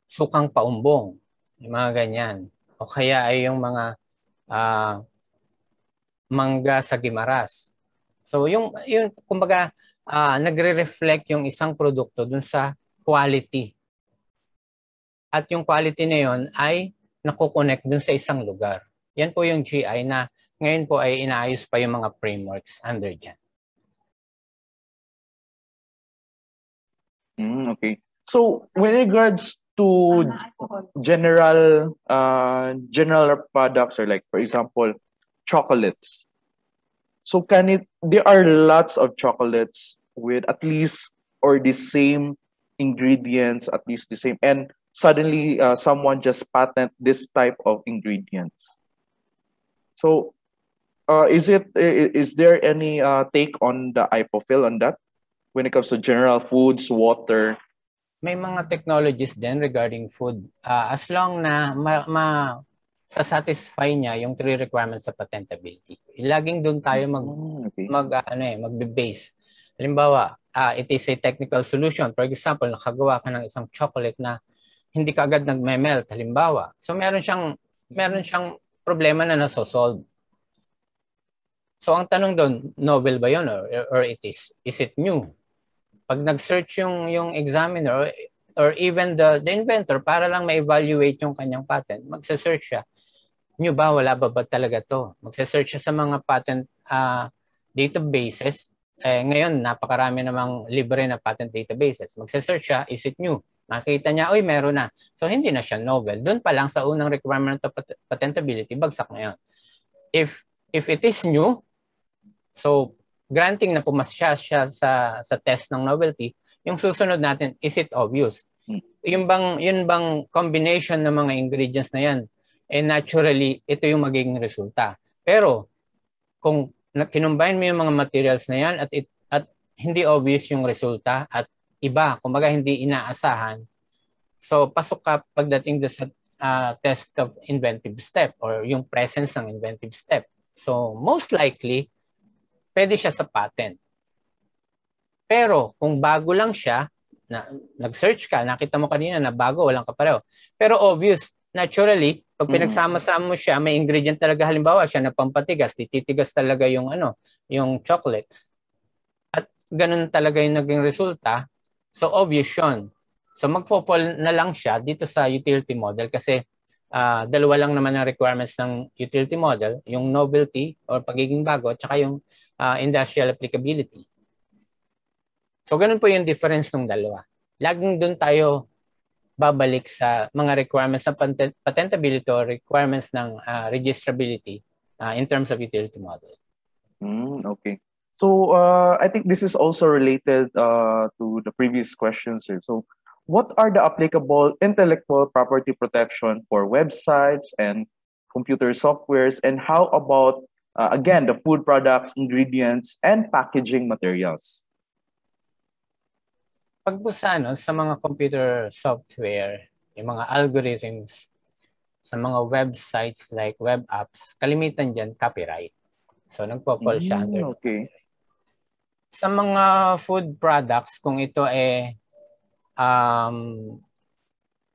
sukang paumbong, yung mga ganyan. O kaya ay yung mga mangga sa Gimaras. So yung kumbaga nagre-reflect yung isang produkto dun sa quality. At yung quality na yun ay nakukonect dun sa isang lugar. Yan po yung GI na ngayon po ay inaayos pa yung mga frameworks under dyan. Okay. So with regards to general products or like for example chocolates, so there are lots of chocolates with at least or the same ingredients, at least the same, and suddenly someone just patent this type of ingredients. So is there any take on the IPOFIL on that when it comes to general foods, water? May mga technologies din regarding food. As long na satisfy niya yung 3 requirements sa patentability. Laging doon tayo magbe-base. Halimbawa, it is a technical solution. For example, nakagawa ka ng isang chocolate na hindi ka agad nagme-melt, halimbawa. So meron siyang problema na nasosolve. So ang tanong doon, novel ba 'yon or is it new? Pag nag-search yung examiner or even the inventor para lang ma-evaluate yung kanyang patent, magse-search siya. new ba, wala ba talaga to? Magse-search siya sa mga patent databases. Ngayon, napakarami namang libre na patent databases. Magse-search siya, is it new? Makita niya, oy, meron na. So, hindi na siya novel. Doon pa lang sa unang requirement of patentability, bagsak na yun. If it is new, so, granting na pumasya siya sa test ng novelty, yung susunod natin, is it obvious? Yun bang combination ng mga ingredients na yan, naturally, ito yung magiging resulta. Pero, kung kinumbine mo yung mga materials na yan at hindi obvious yung resulta at iba, kumbaga hindi inaasahan, so pasok ka pagdating sa test of inventive step or yung presence ng inventive step. So, most likely, pwede siya sa patent. Pero, kung bago lang siya, nag-search ka, nakita mo kanina na bago, walang kapareho. Pero obvious, naturally, pag pinagsama-sama mo siya, may ingredient talaga, halimbawa siya na pampatigas, tititigas talaga yung yung chocolate. At ganun talaga yung naging resulta. So obvious yun. So magpo-fall na lang siya dito sa utility model kasi dalawa lang naman ang requirements ng utility model, yung novelty or pagiging bago at saka yung industrial applicability. So, ganun po yung difference ng dalawa. Laging doon tayo babalik sa mga requirements ng patentability or requirements ng registrability in terms of utility model. Okay. So, I think this is also related to the previous questions here. So, what are the applicable intellectual property protection for websites and computer softwares? And how about, again, the food products, ingredients, and packaging materials? Pag po sa mga computer software, yung mga algorithms, sa mga websites like web apps, kalimitan dyan, copyright. So, nagpo-fall siya under okay. Sa mga food products, kung ito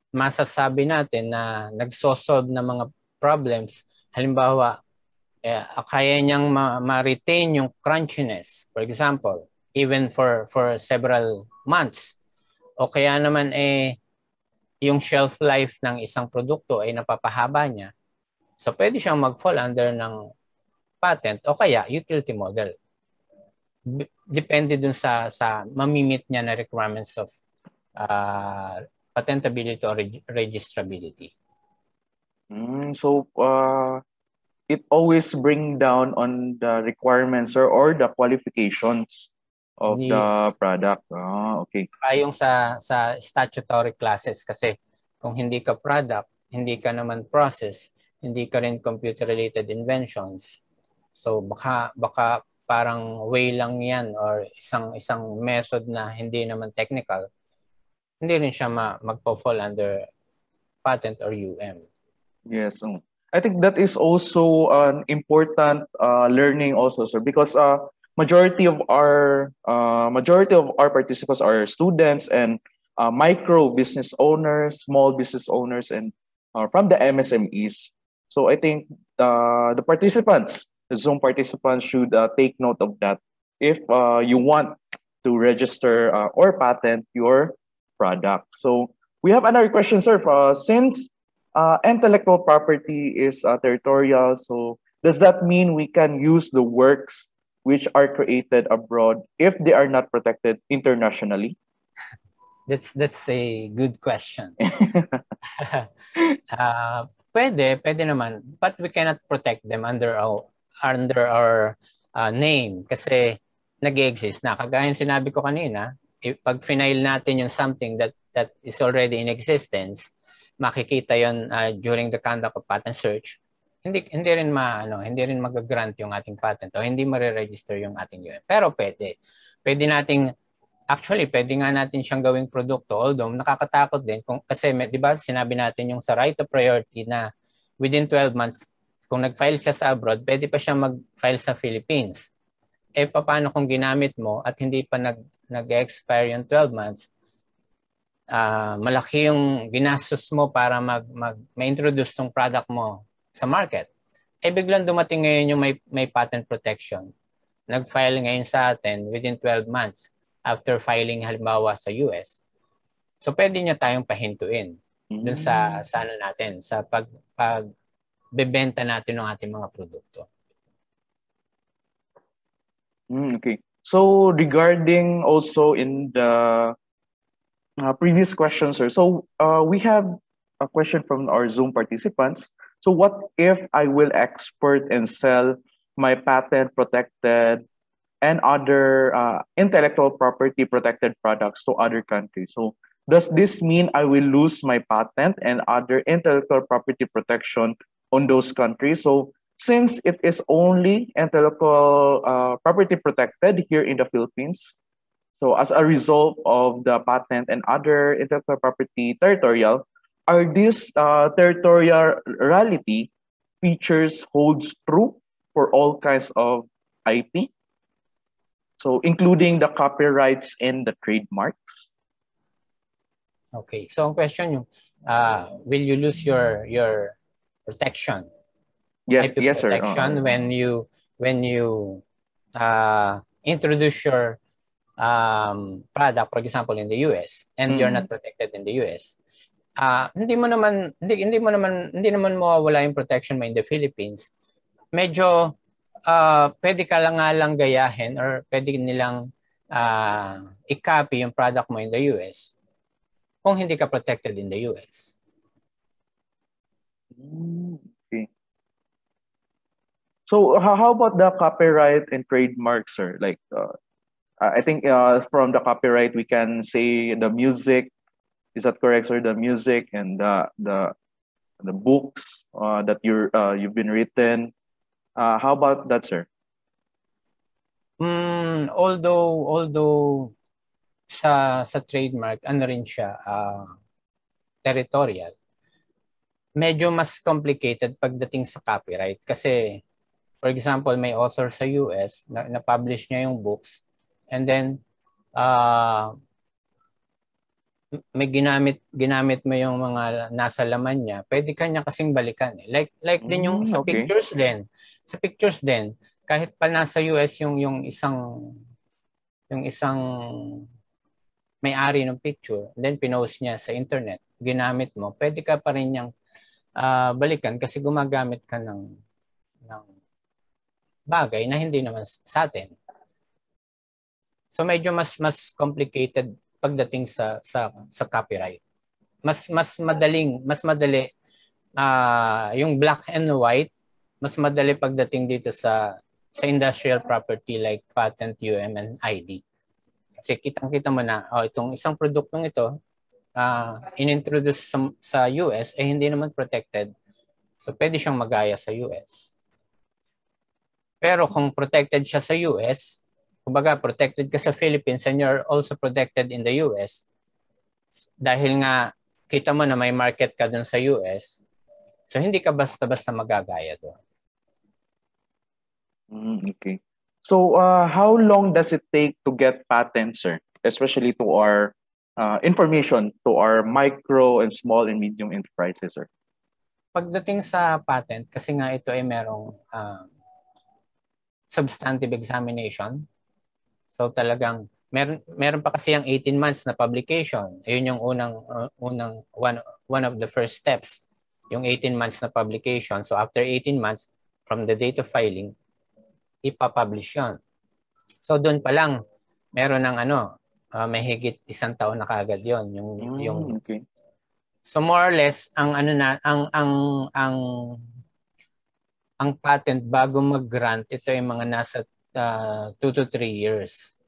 masasabi natin na nagsosolve ng mga problems, halimbawa, kaya niyang ma-retain yung crunchiness, for example, even for several months. O kaya naman yung shelf life ng isang produkto ay napapahaba niya. So pwede siyang mag-fall under ng patent o kaya utility model. Depende dun sa mamimit niya na requirements of patentability or registrability. So it always bring down on the requirements or the qualifications of the product. Okay. Yung sa statutory classes kasi kung hindi ka product, hindi ka naman process, hindi ka rin computer-related inventions. So baka parang way lang yan or isang method na hindi naman technical, hindi rin siya magpo-fall under patent or UM. Yes. I think that is also an important learning also, sir, because majority of our participants are students and micro business owners, small business owners, and from the MSMEs. So I think the Zoom participants should take note of that if you want to register or patent your product. So we have another question, sir. Since intellectual property is territorial, so does that mean we can use the works which are created abroad if they are not protected internationally? That's a good question. Pwede naman, but we cannot protect them under our name kasi nag-exist na. Kagaya yung sinabi ko kanina, pag final natin yung something that is already in existence, makikita yon during the conduct of patent search, hindi rin mag-grant yung ating patent o hindi ma-register yung ating UM. Pero pwede nga natin siyang gawing produkto, although nakakatakot din kasi 'di ba sinabi natin yung sa right of priority na within 12 months kung nag-file siya sa abroad, pwede pa siya mag-file sa Philippines. Paano kung ginamit mo at hindi pa nag-expire yung 12 months? Malaki yung ginastos mo para ma-introduce tong product mo sa market. Biglang dumating ngayon yung may patent protection. Nag-file ngayon sa atin within 12 months after filing halimbawa sa US. So pwede niya tayong pahintuin dun sa natin, sa bebenta natin ng ating mga produkto. Okay. So regarding also in the previous question, sir. So we have a question from our Zoom participants. So what if I will export and sell my patent protected and other intellectual property protected products to other countries? So does this mean I will lose my patent and other intellectual property protection on those countries? So since it is only intellectual property protected here in the Philippines, so as a result of the patent and other intellectual property territorial, are these territoriality features holds true for all kinds of IP? So including the copyrights and the trademarks? Okay. So ang question yung, will you lose your protection? Yes, IP yes, sir. protection when you introduce your product, for example, in the US, and you're not protected in the US. Hindi naman mawawala yung protection mo in the Philippines. Medyo pwede ka lang nga lang gayahin or pwede nilang i-copy yung product mo in the US kung hindi ka protected in the US. Okay. So how about the copyright and trademark, sir? Like I think from the copyright we can say the music. Is that correct, sir? The music and the books that you've been written. How about that, sir? Although sa trademark, ano rin siya, territorial. Medyo mas complicated pagdating sa copyright kasi, for example, may author sa US na publish niya yung books and then may ginamit mo yung mga nasa laman niya, pwede kanya kasing balikan eh. Like din yung sa okay. pictures din. Sa pictures din, kahit pa nasa US yung isang may-ari ng picture, then pinost niya sa internet, ginamit mo, pwede ka pa rin niyang balikan kasi gumagamit ka ng bagay na hindi naman sa atin. So medyo mas complicated pagdating sa copyright. Mas madali yung black and white, mas madali pagdating dito sa industrial property like patent, and ID. Kasi kitang-kita mo na itong isang produktong ito inintroduce sa US hindi naman protected. So pwede siyang magaya sa US. Pero kung protected siya sa US, kumbaga protected ka sa Philippines and you're also protected in the US, dahil nga kita mo na may market ka dun sa US, so hindi ka basta-basta magagaya doon. Okay. So how long does it take to get patents, sir? Especially to our information, to our micro and small and medium enterprises, sir? Pagdating sa patent, kasi nga ito ay merong substantive examination. So talagang meron pa kasi yung 18 months na publication. Ayun yung unang one of the first steps, yung 18 months na publication. So after 18 months from the date of filing, ipapublish yun. So doon pa lang meron ng may higit 1 taon na kaagad yon yung okay. So more or less ang patent bago mag-grant, ito ay mga nasa 2 to 3 years.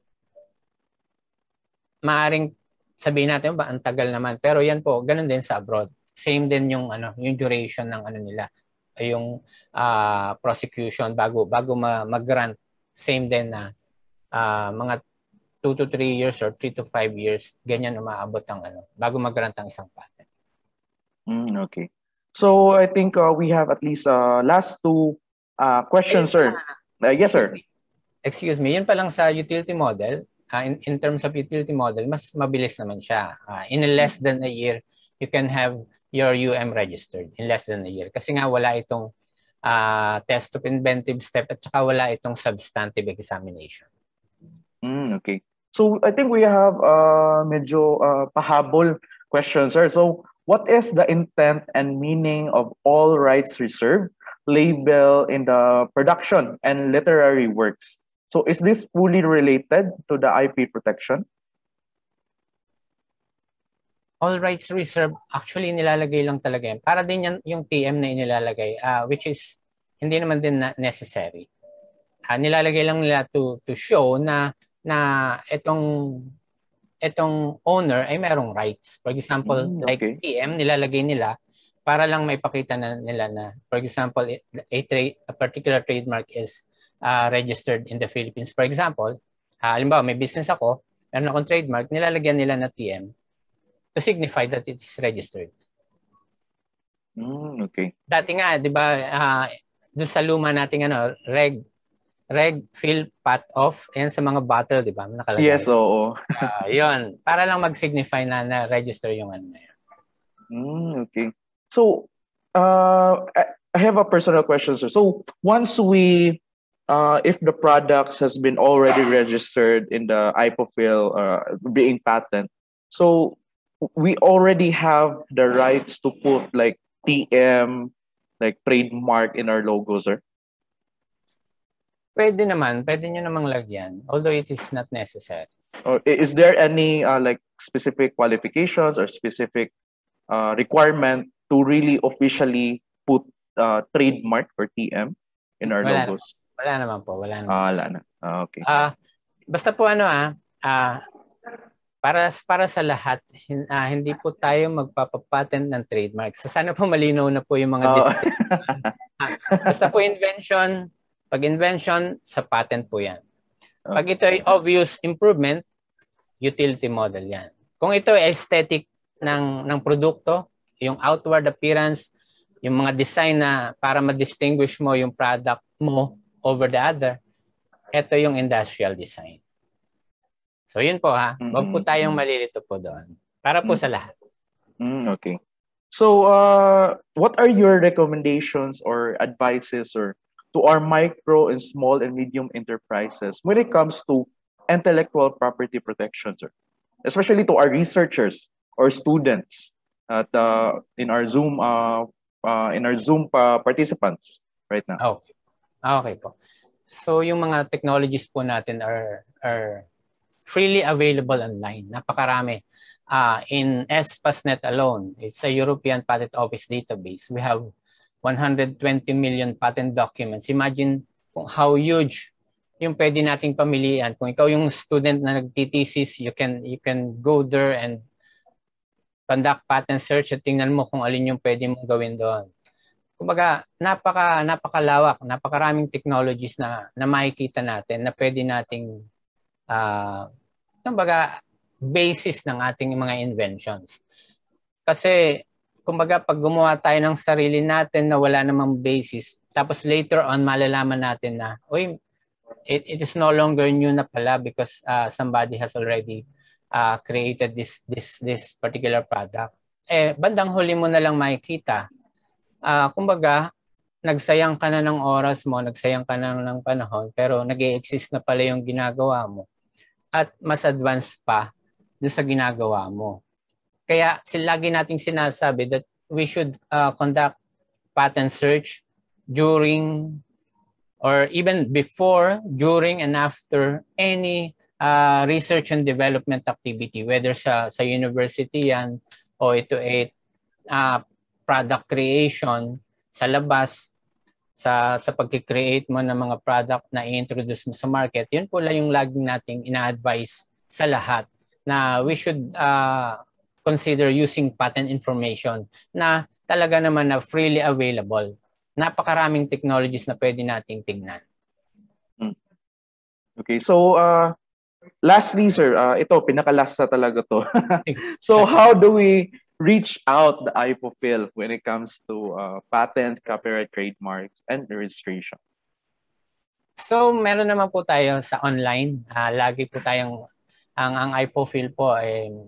Maaring sabihin natin ba ang tagal naman, pero yan po ganun din sa abroad. Same din yung duration ng nila, yung prosecution bago mag-grant, same din na mga 2 to 3 years or 3 to 5 years ganyan umaabot ang bago mag-grant ang isang patent. Okay. So I think we have at least last 2 questions, sir. Yes, sir. Excuse me, yun pa lang sa utility model. In terms of utility model, mas mabilis naman siya. In less than a year, you can have your registered in less than a year. Kasi nga wala itong test of inventive step at saka wala itong substantive examination. Okay. So I think we have medyo pahabol questions, sir. So what is the intent and meaning of all rights reserved label in the production and literary works? So is this fully related to the IP protection? All rights reserved, actually nilalagay lang talaga yan. Para din yan yung TM na inilalagay, which is hindi naman din necessary. Nilalagay lang nila to show na itong owner ay merong rights. For example, okay. like TM nilalagay nila para lang may pakita na nila na, for example, a particular trademark is registered in the Philippines. For example, halimbawa may business ako, meron akong trademark, nilalagyan nila na TM to signify that it is registered. Okay. Dati nga, di ba, doon sa luma nating reg, fill, pat off, yan sa mga bottle, di ba? Nakalagay. Yes, oo. Yun, para lang mag-signify na register yung ano na yun. Okay. So, I have a personal question, sir. So, once if the products has been already registered in the IPOFIL being patent, so we already have the rights to put like TM, like trademark in our logo, sir? Pwede nyo namang lagyan, although it is not necessary. Or is there any like specific qualifications or specific requirement to really officially put trademark or TM in our logos? Wala naman po. Wala na. Okay. Basta po para sa lahat, hindi po tayo magpapapatent ng trademark. So sana po malinaw na po yung mga basta po invention, pag invention, sa patent po yan. Pag ito ay obvious improvement, utility model yan. Kung ito ay aesthetic ng produkto, yung outward appearance, yung mga design na para ma-distinguish mo yung product mo over the other, ito yung industrial design. So yun po wag po tayong malilito po doon. Para po sa lahat. Okay. So what are your recommendations or advices or to our micro and small and medium enterprises when it comes to intellectual property protection, sir? Especially to our researchers or students at in our Zoom participants right now. Okay po. So yung mga technologies po natin are freely available online. Napakarami. In ESPASnet alone, it's a European Patent Office database. We have 120 million patent documents. Imagine kung how huge yung pwede nating pamilian. Kung ikaw yung student na nagtitesis, you can go there and conduct patent search at tingnan mo kung alin yung pwede mong gawin doon. Kumbaga, napakalawak, napakaraming technologies na makikita natin na pwede nating kumbaga, basis ng ating mga inventions. Kasi, kumbaga, pag gumawa tayo ng sarili natin na wala namang basis, tapos later on, malalaman natin na, it is no longer new na pala because somebody has already created this particular product. Bandang huli mo na lang makikita. Kumbaga, nagsayang ka na ng oras mo, nagsayang ka na ng panahon, pero nag-e-exist na pala yung ginagawa mo. At mas advanced pa doon sa ginagawa mo. Kaya lagi nating sinasabi that we should conduct patent search during or even before, during, and after any research and development activity, whether sa university yan o ito ay product creation sa labas, sa pag-create mo ng mga product na i-introduce mo sa market, yun po lang yung laging nating ina-advise sa lahat na we should consider using patent information na talaga naman na freely available. Napakaraming technologies na pwede nating tignan. Okay, so lastly, sir, ito, pinaka-last na talaga to. So how do we reach out the IPOFIL when it comes to patent, copyright, trademarks, and registration? So, meron naman po tayo sa online. Lagi po tayong, ang IPOFIL po,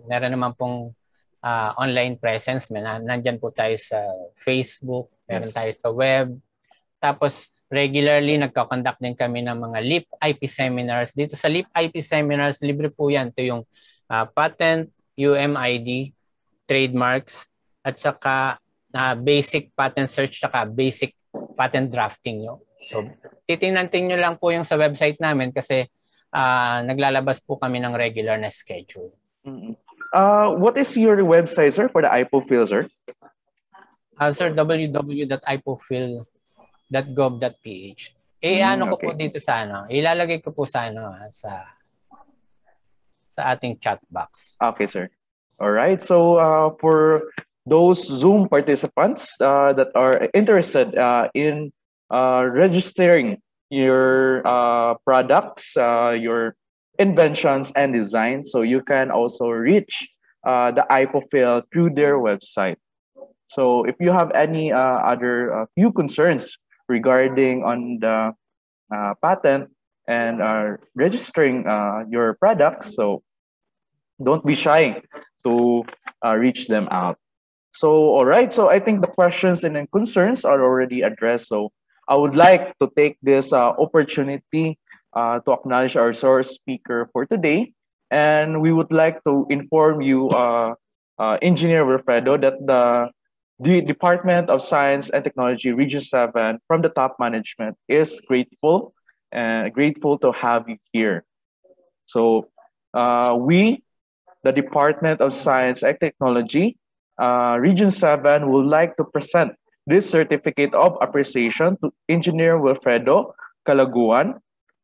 meron naman pong online presence. Nandyan po tayo sa Facebook, meron tayo sa web. Tapos, regularly, nagkakonduct din kami ng mga LEAP IP seminars. Dito sa LEAP IP seminars, libre po yan. Ito yung patent, UMID, trademarks, at saka basic patent search saka basic patent drafting nyo. So, titingnan nyo lang po yung sa website namin kasi naglalabas po kami ng regular na schedule. What is your website, sir, for the IPOFIL, sir? Sir, www.ipofil.gov.ph. Ano ko po dito sa ilalagay ko po sa sa ating chat box. Okay, sir. All right. So for those Zoom participants that are interested in registering your products, your inventions and designs, so you can also reach the IPOFIL through their website. So if you have any other few concerns regarding on the patent and registering your products, so don't be shy to reach them out. So, all right. So I think the questions and concerns are already addressed. So I would like to take this opportunity to acknowledge our source speaker for today. And we would like to inform you, Engineer Wilfredo, that the Department of Science and Technology Region 7 from the top management is grateful to have you here. So we, the Department of Science and Technology Region 7, would like to present this certificate of appreciation to Engineer Wilfredo Calaguan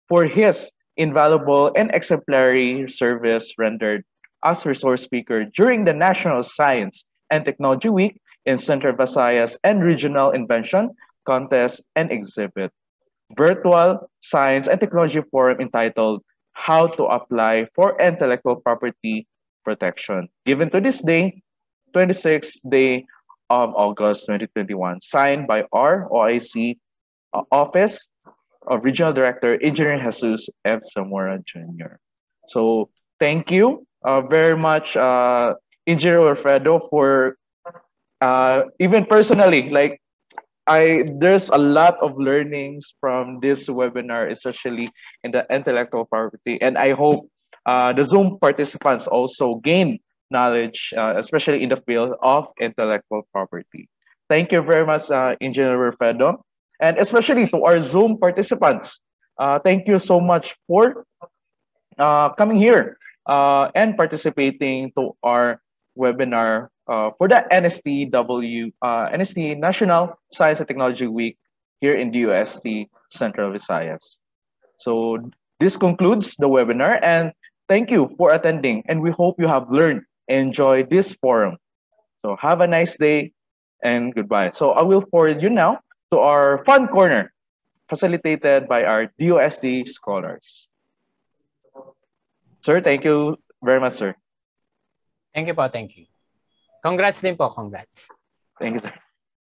for his invaluable and exemplary service rendered as resource speaker during the National Science and Technology Week in Central Visayas and Regional Invention Contest and Exhibit, Virtual Science and Technology Forum entitled How to Apply for Intellectual Property Protection, given to this day, 26th day of August 2021, signed by our OIC Office of Regional Director, Engineer Jesus F. Zamora Jr. So thank you very much, Engineer Wilfredo, for even personally, like there's a lot of learnings from this webinar, especially in the intellectual property, and I hope the Zoom participants also gain knowledge, especially in the field of intellectual property. Thank you very much, Engineer Wilfredo, and especially to our Zoom participants. Thank you so much for coming here and participating to our webinar for the NST National Science and Technology Week here in the UST Central Visayas. So this concludes the webinar, and thank you for attending, and we hope you have learned and enjoyed this forum. So have a nice day and goodbye. So I will forward you now to our fun corner facilitated by our DOST scholars. Sir, thank you very much, sir. Thank you po, thank you. Congrats din po, congrats. Thank you, sir.